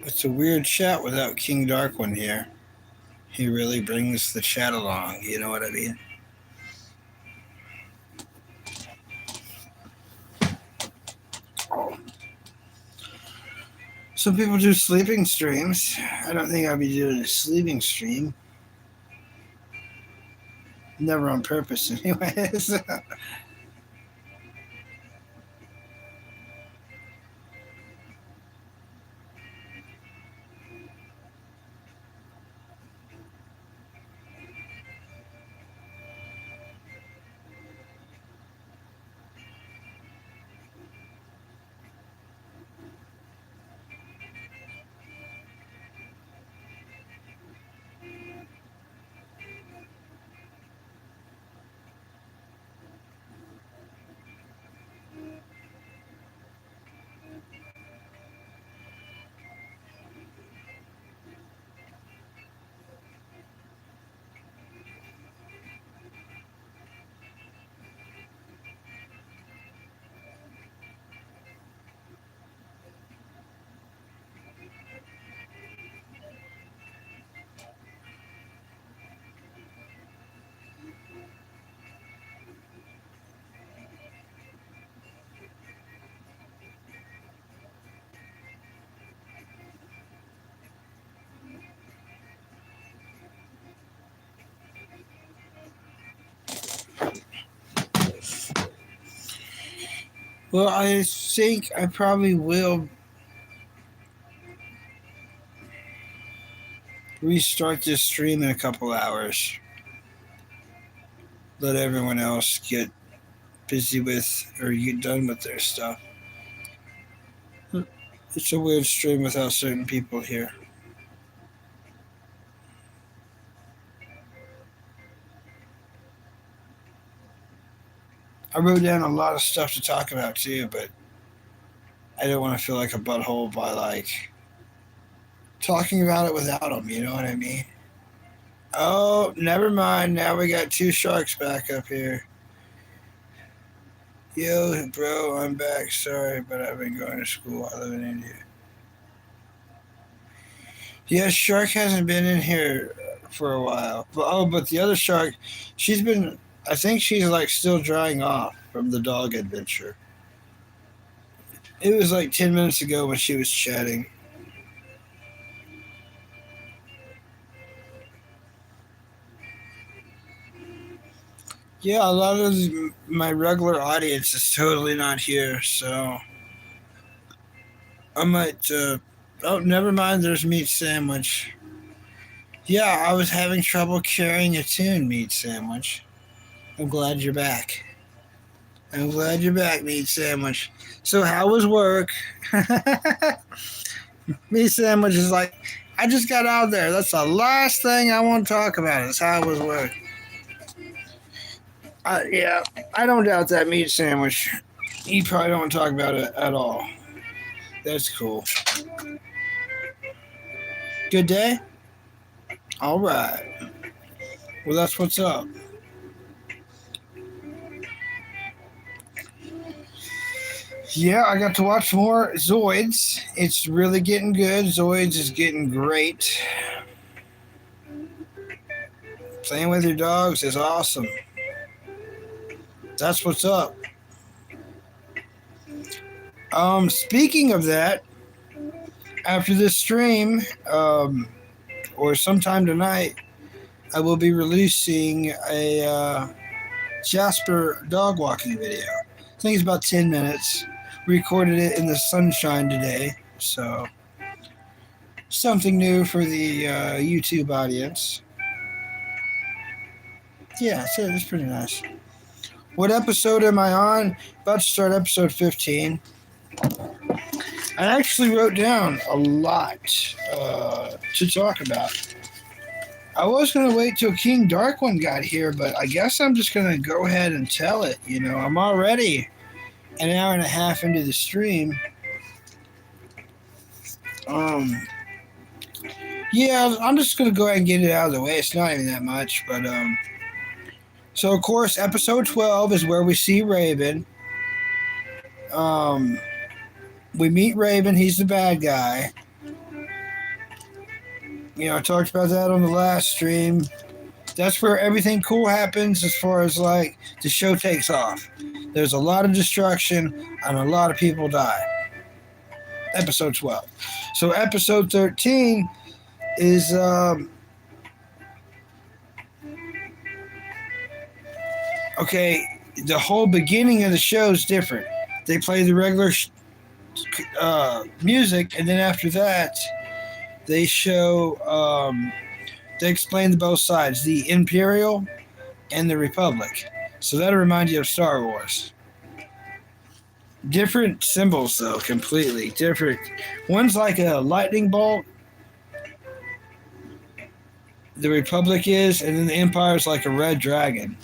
It's a weird chat without King Dark One here. He really brings the chat along, you know what I mean? Some people do sleeping streams. I don't think I'll be doing a sleeping stream. Never on purpose, anyways. Well, I think I probably will restart this stream in a couple hours. Let everyone else get busy with or get done with their stuff. It's a weird stream without certain people here. I wrote down a lot of stuff to talk about too, but I don't want to feel like a butthole by like talking about it without them, you know what I mean? Oh, never mind. Now we got two sharks back up here. Yo, bro, I'm back. Sorry, but I've been going to school. I live in India. Yeah, Shark hasn't been in here for a while. But the other shark, she's been, I think she's like still drying off from the dog adventure. It was like 10 minutes ago when she was chatting. Yeah, a lot of my regular audience is totally not here, so I might. Oh, never mind. There's Meat Sandwich. Yeah, I was having trouble carrying a tune, Meat Sandwich. I'm glad you're back. I'm glad you're back, Meat Sandwich. So how was work? Meat Sandwich is like, I just got out there. That's the last thing I want to talk about is how was work. Yeah, I don't doubt that, Meat Sandwich. You probably don't want to talk about it at all. That's cool. Good day? All right. Well, that's what's up. Yeah, I got to watch more Zoids. It's really getting good. Zoids is getting great. Playing with your dogs is awesome. That's what's up. Speaking of that, after this stream, or sometime tonight, I will be releasing a Jasper dog walking video. I think it's about 10 minutes. Recorded it in the sunshine today, so something new for the YouTube audience. Yeah, it's pretty nice. What episode am I on? About to start episode 15. I actually wrote down a lot to talk about. I was going to wait till King Dark One got here, but I guess I'm just going to go ahead and tell it. You know, I'm already an hour and a half into the stream. Yeah, I'm just going to go ahead and get it out of the way. It's not even that much, but so of course, episode 12 is where we see Raven. We meet Raven. He's the bad guy. I talked about that on the last stream. That's where everything cool happens as far as like the show takes off. There's a lot of destruction and a lot of people die. Episode 12. So episode 13 is okay, the whole beginning of the show is different. They play the regular music, and then after that they show they explain the both sides, the Imperial and the Republic. So that'll remind you of Star Wars. Different symbols, though, completely different. One's like a lightning bolt, the Republic is, and then the Empire is like a red dragon.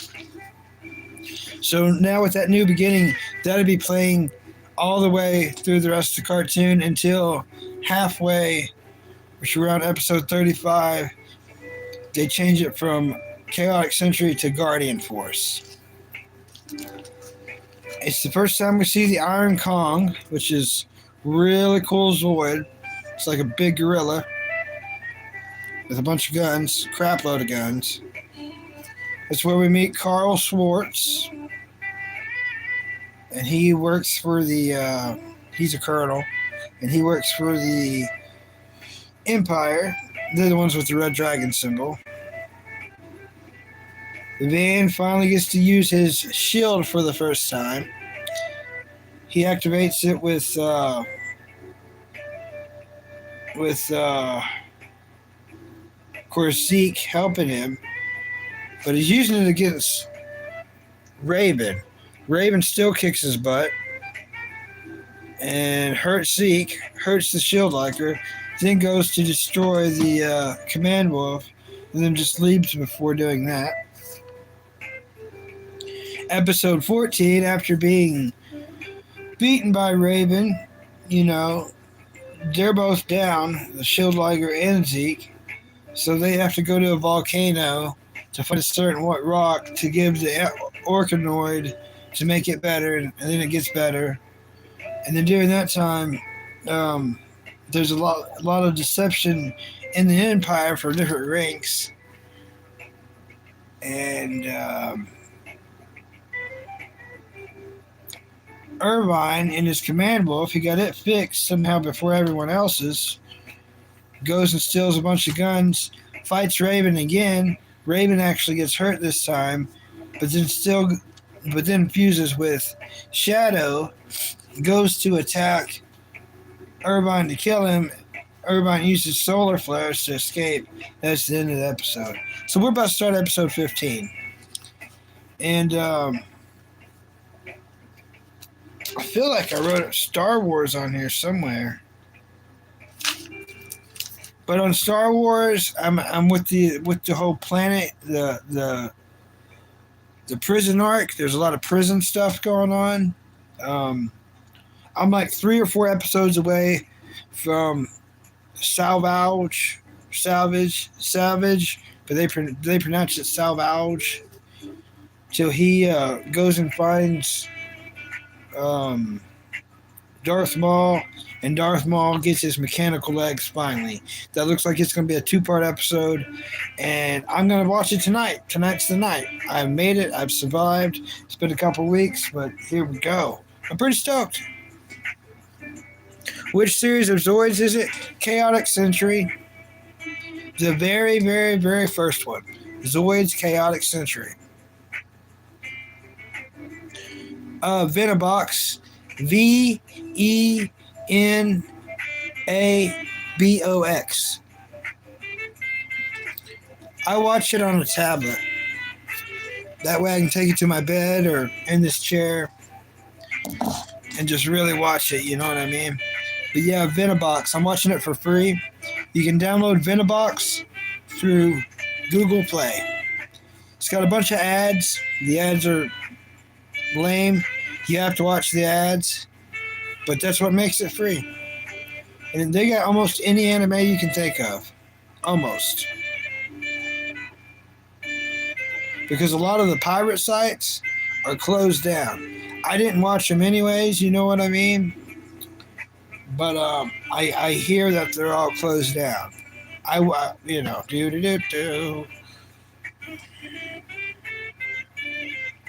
So now with that new beginning, that'll be playing all the way through the rest of the cartoon until halfway, which is around episode 35, they change it from Chaotic Century to Guardian Force. It's the first time we see the Iron Kong, which is really cool Zoid. It's like a big gorilla with a bunch of guns, crap load of guns. That's where we meet Carl Schwartz. And he works for the, he's a colonel, and he works for the Empire. They're the ones with the red dragon symbol. Van finally gets to use his shield for the first time. He activates it with of course, Zeke helping him, but he's using it against Raven. Raven still kicks his butt and hurts Zeke, hurts the shield liker, then goes to destroy the command wolf, and then just leaves before doing that. Episode 14, after being beaten by Raven, they're both down, the shield liker and Zeke, so they have to go to a volcano to find a certain rock to give the Orcanoid to make it better, and then it gets better. And then during that time, there's a lot of deception in the Empire for different ranks. And Irvine in his command wolf, he got it fixed somehow before everyone else's, goes and steals a bunch of guns, fights Raven again. Raven actually gets hurt this time, but then fuses with Shadow, goes to attack Irvine to kill him. Irvine uses solar flares to escape. That's the end of the episode. So we're about to start episode 15. And I feel like I wrote Star Wars on here somewhere. But on Star Wars, I'm with the whole planet, the prison arc. There's a lot of prison stuff going on. I'm like 3 or 4 episodes away from Salvage, but they pronounce it Salvage. Till he goes and finds Darth Maul, and Darth Maul gets his mechanical legs finally. That looks like it's going to be a 2-part episode, and I'm going to watch it tonight. Tonight's the night. I've made it. I've survived. It's been a couple weeks, but here we go. I'm pretty stoked. Which series of Zoids is it? Chaotic Century. The very, very, very first one. Zoids Chaotic Century. Venabox. Venabox. I watch it on a tablet. That way I can take it to my bed or in this chair and just really watch it, you know what I mean? But yeah, Venabox. I'm watching it for free. You can download Venabox through Google Play. It's got a bunch of ads. The ads are lame. You have to watch the ads, but that's what makes it free. And they got almost any anime you can think of. Almost. Because a lot of the pirate sites are closed down. I didn't watch them anyways, you know what I mean? But I hear that they're all closed down. you know, do.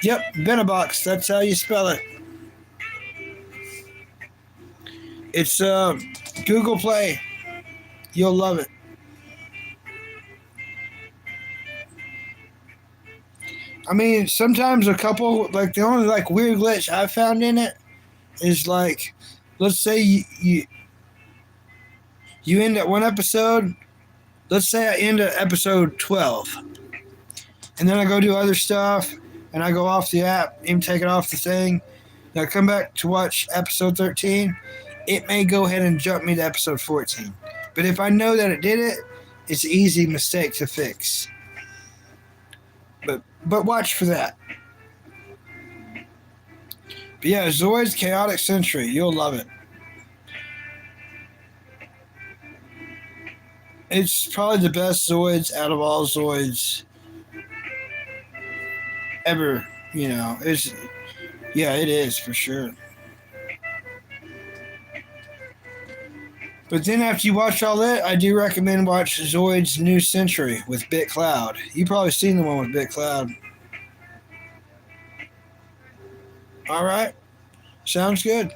Yep, Benabox. That's how you spell it. It's Google Play. You'll love it. I mean, sometimes a couple, like the only like weird glitch I found in it is like, let's say you end at one episode. Let's say I end at episode 12, and then I go do other stuff, and I go off the app, even take it off the thing. Now I come back to watch episode 13. It may go ahead and jump me to episode 14, but if I know that it did it, it's an easy mistake to fix. But watch for that. But yeah, Zoid's Chaotic Century. You'll love it. It's probably the best Zoids out of all Zoids ever. You know, it is for sure. But then after you watch all that, I do recommend watch Zoid's New Century with Bit Cloud. You probably seen the one with Bit Cloud. All right, sounds good.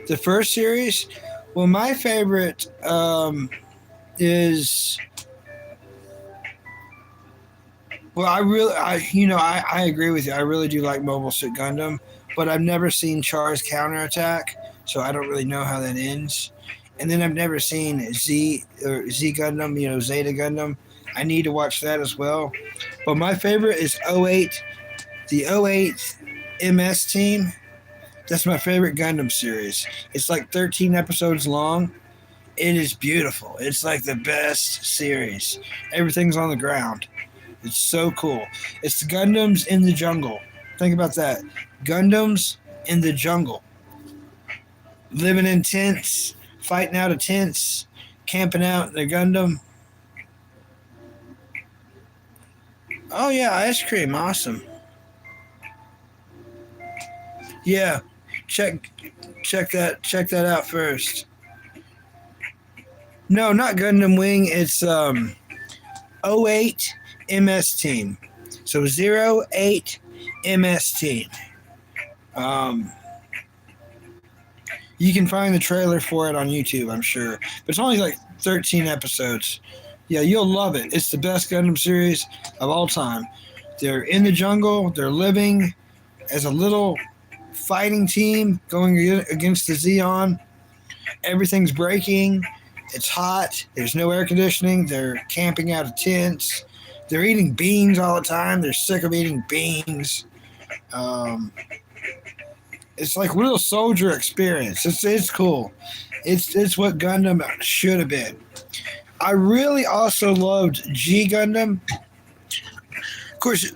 The first series, well, my favorite is. Well, I agree with you. I really do like Mobile Suit Gundam, but I've never seen Char's Counterattack, so I don't really know how that ends. And then I've never seen Z Gundam, Zeta Gundam. I need to watch that as well. But my favorite is 08, the 08 MS team. That's my favorite Gundam series. It's like 13 episodes long. It is beautiful. It's like the best series. Everything's on the ground. It's so cool. It's the Gundams in the jungle. Think about that. Gundams in the jungle. Living in tents, fighting out of tents, camping out in their Gundam. Oh yeah, ice cream, awesome. Yeah, check that out first. No, not Gundam Wing. It's 08 MS Team. So 08 MS Team. You can find the trailer for it on YouTube, I'm sure. But it's only like 13 episodes. Yeah, you'll love it. It's the best Gundam series of all time. They're in the jungle. They're living as a little fighting team going against the Zeon. Everything's breaking. It's hot. There's no air conditioning. They're camping out of tents. They're eating beans all the time. They're sick of eating beans. It's like real soldier experience. It's cool. It's what Gundam should have been. I really also loved G Gundam. Of course,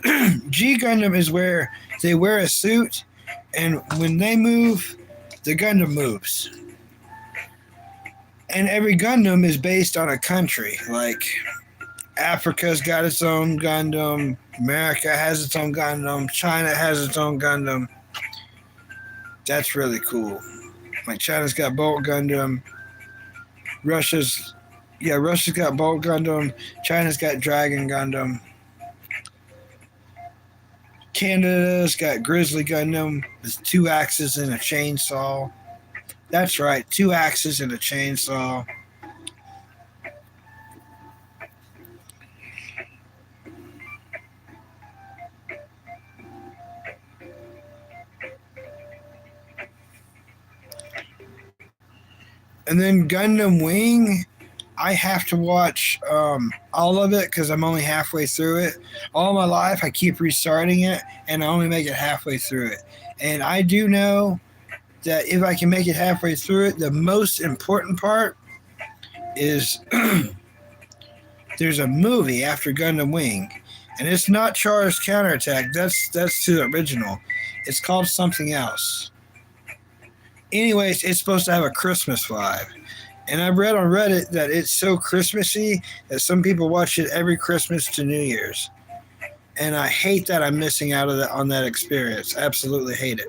G Gundam is where they wear a suit, and when they move, the Gundam moves. And every Gundam is based on a country. Like Africa's got its own Gundam, America has its own Gundam, China has its own Gundam. That's really cool. Like China's got Bolt Gundam, Russia's got Bolt Gundam, China's got Dragon Gundam. Canada's got Grizzly Gundam with 2 axes and a chainsaw. That's right, 2 axes and a chainsaw. And then Gundam Wing, I have to watch all of it because I'm only halfway through it. All my life, I keep restarting it, and I only make it halfway through it. And I do know that if I can make it halfway through it, the most important part is there's a movie after Gundam Wing, and it's not Char's Counterattack. That's to the original. It's called something else. Anyways, it's supposed to have a Christmas vibe. And I've read on Reddit that it's so Christmassy that some people watch it every Christmas to New Year's. And I hate that I'm missing out on that experience. Absolutely hate it.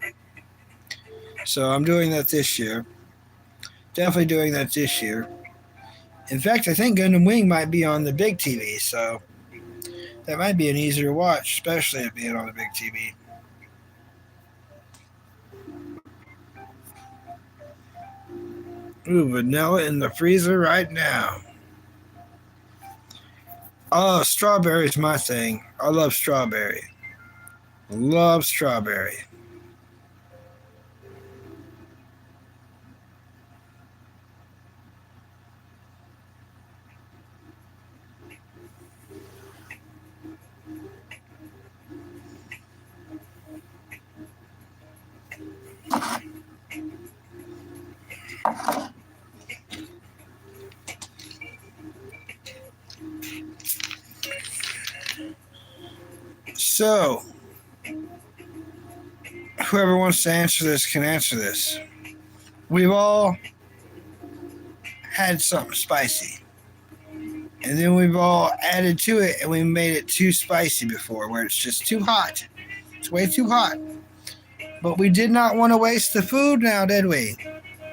So I'm doing that this year. Definitely doing that this year. In fact, I think Gundam Wing might be on the big TV, so that might be an easier watch, especially it being on the big TV. Ooh, vanilla in the freezer right now. Oh, strawberry's my thing. I love strawberry. Love strawberry. So, whoever wants to answer this can answer this. We've all had something spicy. And then we've all added to it and we made it too spicy before, where it's just too hot. It's way too hot. But we did not want to waste the food now, did we?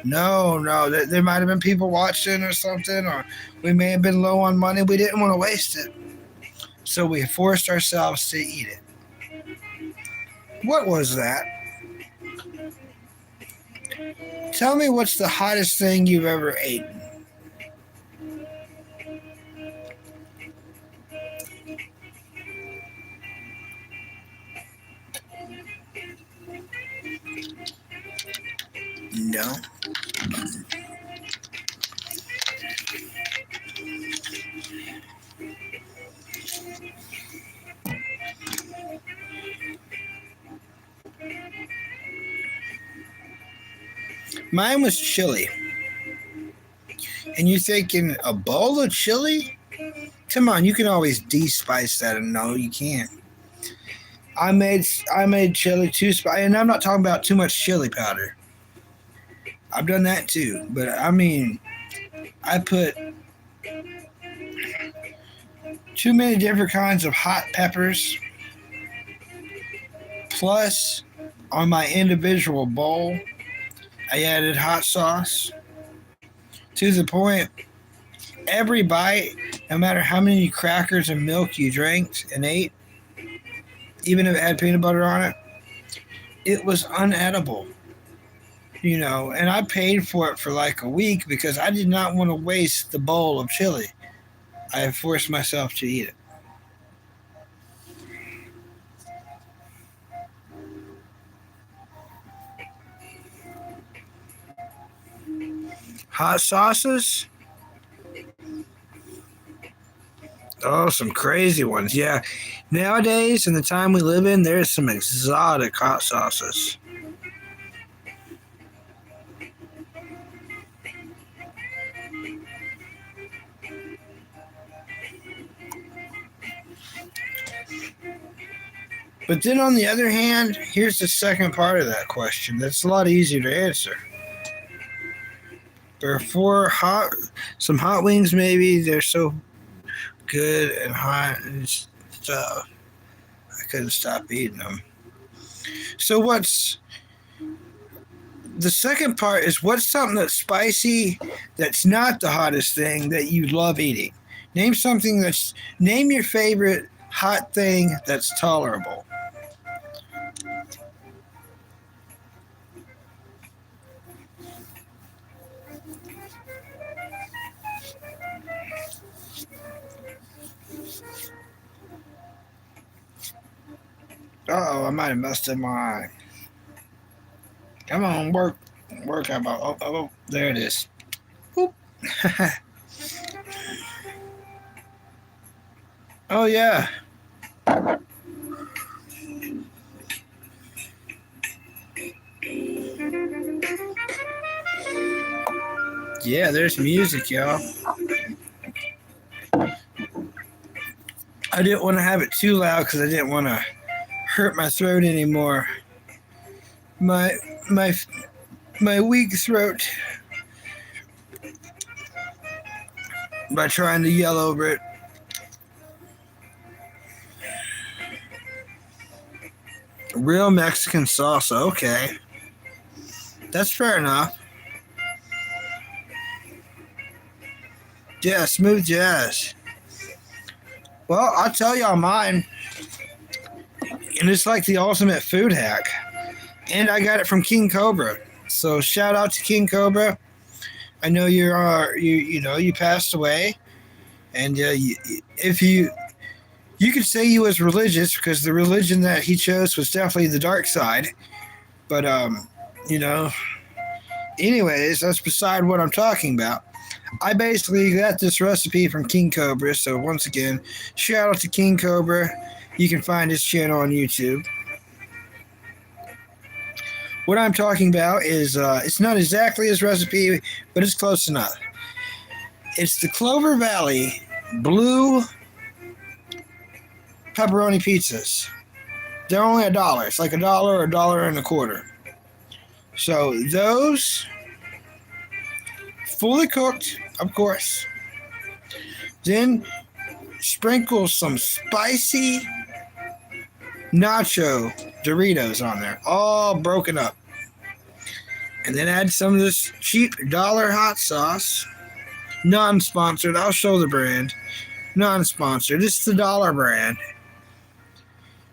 No. There might have been people watching or something, or we may have been low on money. We didn't want to waste it. So we forced ourselves to eat it. What was that? Tell me what's the hottest thing you've ever eaten. No. Mine was chili. And you thinking a bowl of chili? Come on, you can always de-spice that. And no, you can't. I made chili too spicy, and I'm not talking about too much chili powder. I've done that too, but I mean, I put too many different kinds of hot peppers, plus on my individual bowl, I added hot sauce to the point every bite, no matter how many crackers and milk you drank and ate, even if it had peanut butter on it, it was unedible. You know, and I paid for it for like a week because I did not want to waste the bowl of chili. I forced myself to eat it. Hot sauces? Oh, some crazy ones. Yeah. Nowadays, in the time we live in, there's some exotic hot sauces. But then on the other hand, here's the second part of that question that's a lot easier to answer. Before some hot wings maybe, they're so good and hot and stuff, I couldn't stop eating them. So what's the second part is what's something that's spicy that's not the hottest thing that you love eating? Name your favorite hot thing that's tolerable. Uh-oh, I might have messed up my eye. Come on, work. Oh, there it is. Boop. Oh, yeah. Yeah, there's music, y'all. I didn't want to have it too loud because I didn't want to hurt my throat anymore. My weak throat by trying to yell over it. Real Mexican salsa, okay. That's fair enough. Yeah, smooth jazz. Well, I'll tell y'all mine. And it's like the ultimate food hack. And I got it from King Cobra. So shout out to King Cobra. I know you passed away, and if you could say he was religious because the religion that he chose was definitely the dark side. But you know, anyways, that's beside what I'm talking about. I basically got this recipe from King Cobra. So once again, shout out to King Cobra. You can find his channel on YouTube. What I'm talking about is it's not exactly his recipe, but it's close enough. It's the Clover Valley Blue Pepperoni Pizzas. They're only $1. It's like $1 or $1.25. So those, fully cooked, of course. Then sprinkle some spicy nacho Doritos on there, all broken up. And then add some of this cheap dollar hot sauce. Non-sponsored. I'll show the brand. Non-sponsored. It's the dollar brand.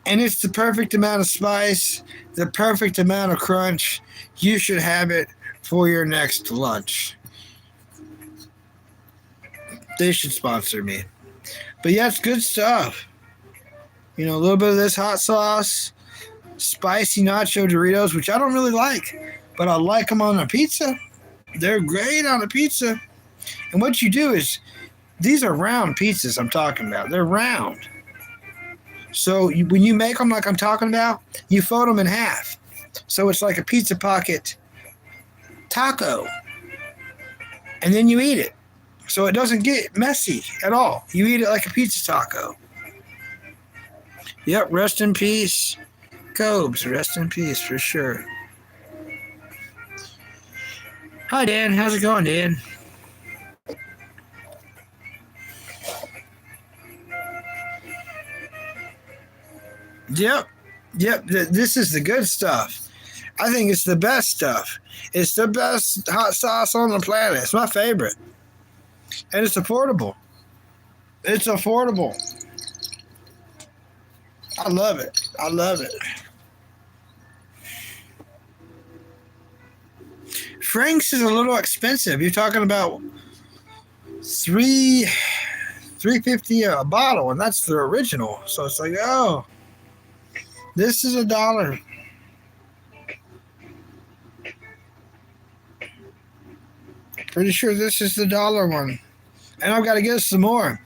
And it's the perfect amount of spice, the perfect amount of crunch. You should have it for your next lunch. They should sponsor me. But yeah, it's good stuff. You know, a little bit of this hot sauce, spicy nacho Doritos, which I don't really like, but I like them on a pizza. They're great on a pizza. And what you do is, these are round pizzas I'm talking about. They're round. So when you make them like I'm talking about, you fold them in half. So it's like a pizza pocket taco. And then you eat it. So it doesn't get messy at all. You eat it like a pizza taco. Yep, rest in peace, Cobes. Rest in peace for sure. Hi, Dan. How's it going, Dan? Yep. This is the good stuff. I think it's the best stuff. It's the best hot sauce on the planet. It's my favorite. And it's affordable. It's affordable. I love it. I love it. Frank's is a little expensive. You're talking about $3.50 a bottle, and that's the original. So it's like, oh, this is $1. Pretty sure this is the dollar one. And I've got to get some more.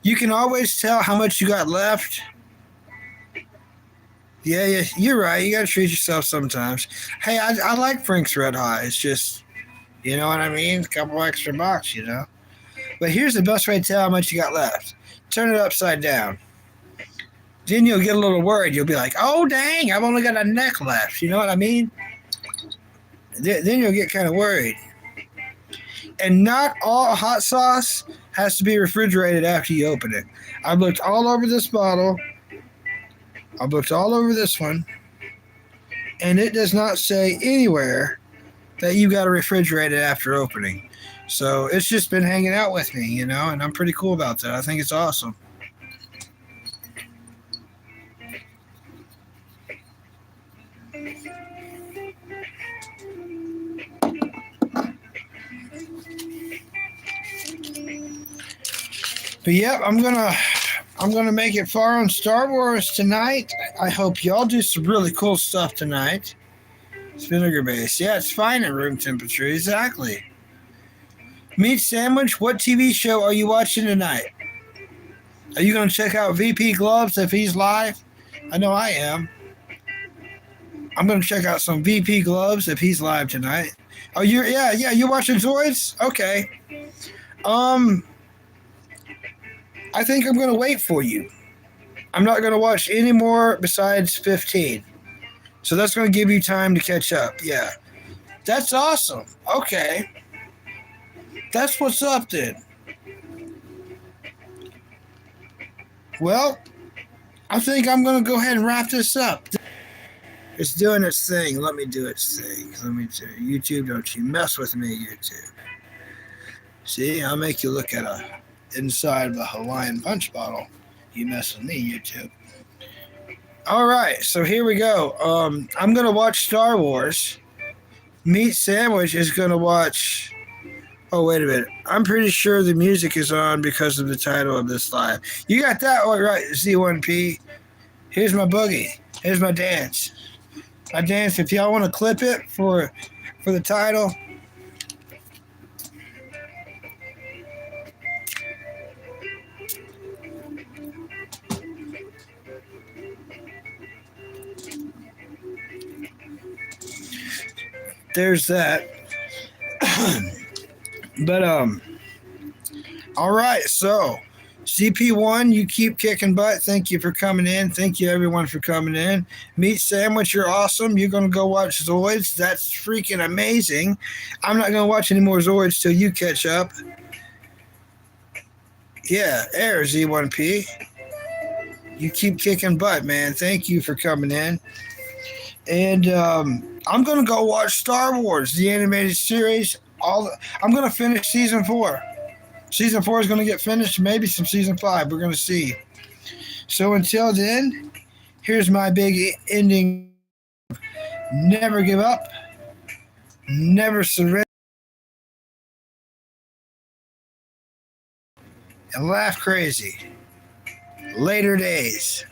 You can always tell how much you got left. Yeah, you're right. You got to treat yourself sometimes. Hey, I like Frank's Red Hot. It's just, you know what I mean? A couple extra bucks, you know? But here's the best way to tell how much you got left. Turn it upside down. Then you'll get a little worried. You'll be like, oh, dang, I've only got a neck left. You know what I mean? Then you'll get kind of worried. And not all hot sauce has to be refrigerated after you open it. I've looked all over this bottle. I've looked all over this one. And it does not say anywhere that you got to refrigerate it after opening. So it's just been hanging out with me, you know, and I'm pretty cool about that. I think it's awesome. But yeah, I'm gonna make it far on Star Wars tonight. I hope y'all do some really cool stuff tonight. It's vinegar base. Yeah, it's fine at room temperature. Exactly. Meat sandwich. What TV show are you watching tonight? Are you gonna check out VP Gloves if he's live? I know I am. I'm gonna check out some VP Gloves if he's live tonight. Oh, you're watching Zoids? Okay. I think I'm going to wait for you. I'm not going to watch any more besides 15. So that's going to give you time to catch up. Yeah. That's awesome. Okay. That's what's up then. Well, I think I'm going to go ahead and wrap this up. It's doing its thing. Let me do its thing. Let me do YouTube. Don't you mess with me, YouTube. See, I'll make you look at a inside of a Hawaiian punch bottle. You mess with me, YouTube. All right, so here we go. I'm gonna watch Star Wars. Meat Sandwich is gonna watch. Oh, wait a minute. I'm pretty sure the music is on because of the title of this live. You got that one right, Z1P. Here's my boogie. Here's my dance. I dance. If y'all want to clip it for the title. There's that. But all right, so CP1, you keep kicking butt. Thank you for coming in. Thank you everyone for coming in. Meat Sandwich, you're awesome. You're gonna go watch Zoids. That's freaking amazing. I'm not gonna watch any more Zoids till you catch up. Yeah, air Z1P. You keep kicking butt, man. Thank you for coming in. And I'm gonna go watch Star Wars, the animated series. I'm gonna finish season 4. Season 4 is gonna get finished. Maybe some season 5. We're gonna see. So until then, here's my big ending. Never give up. Never surrender. And laugh crazy. Later days.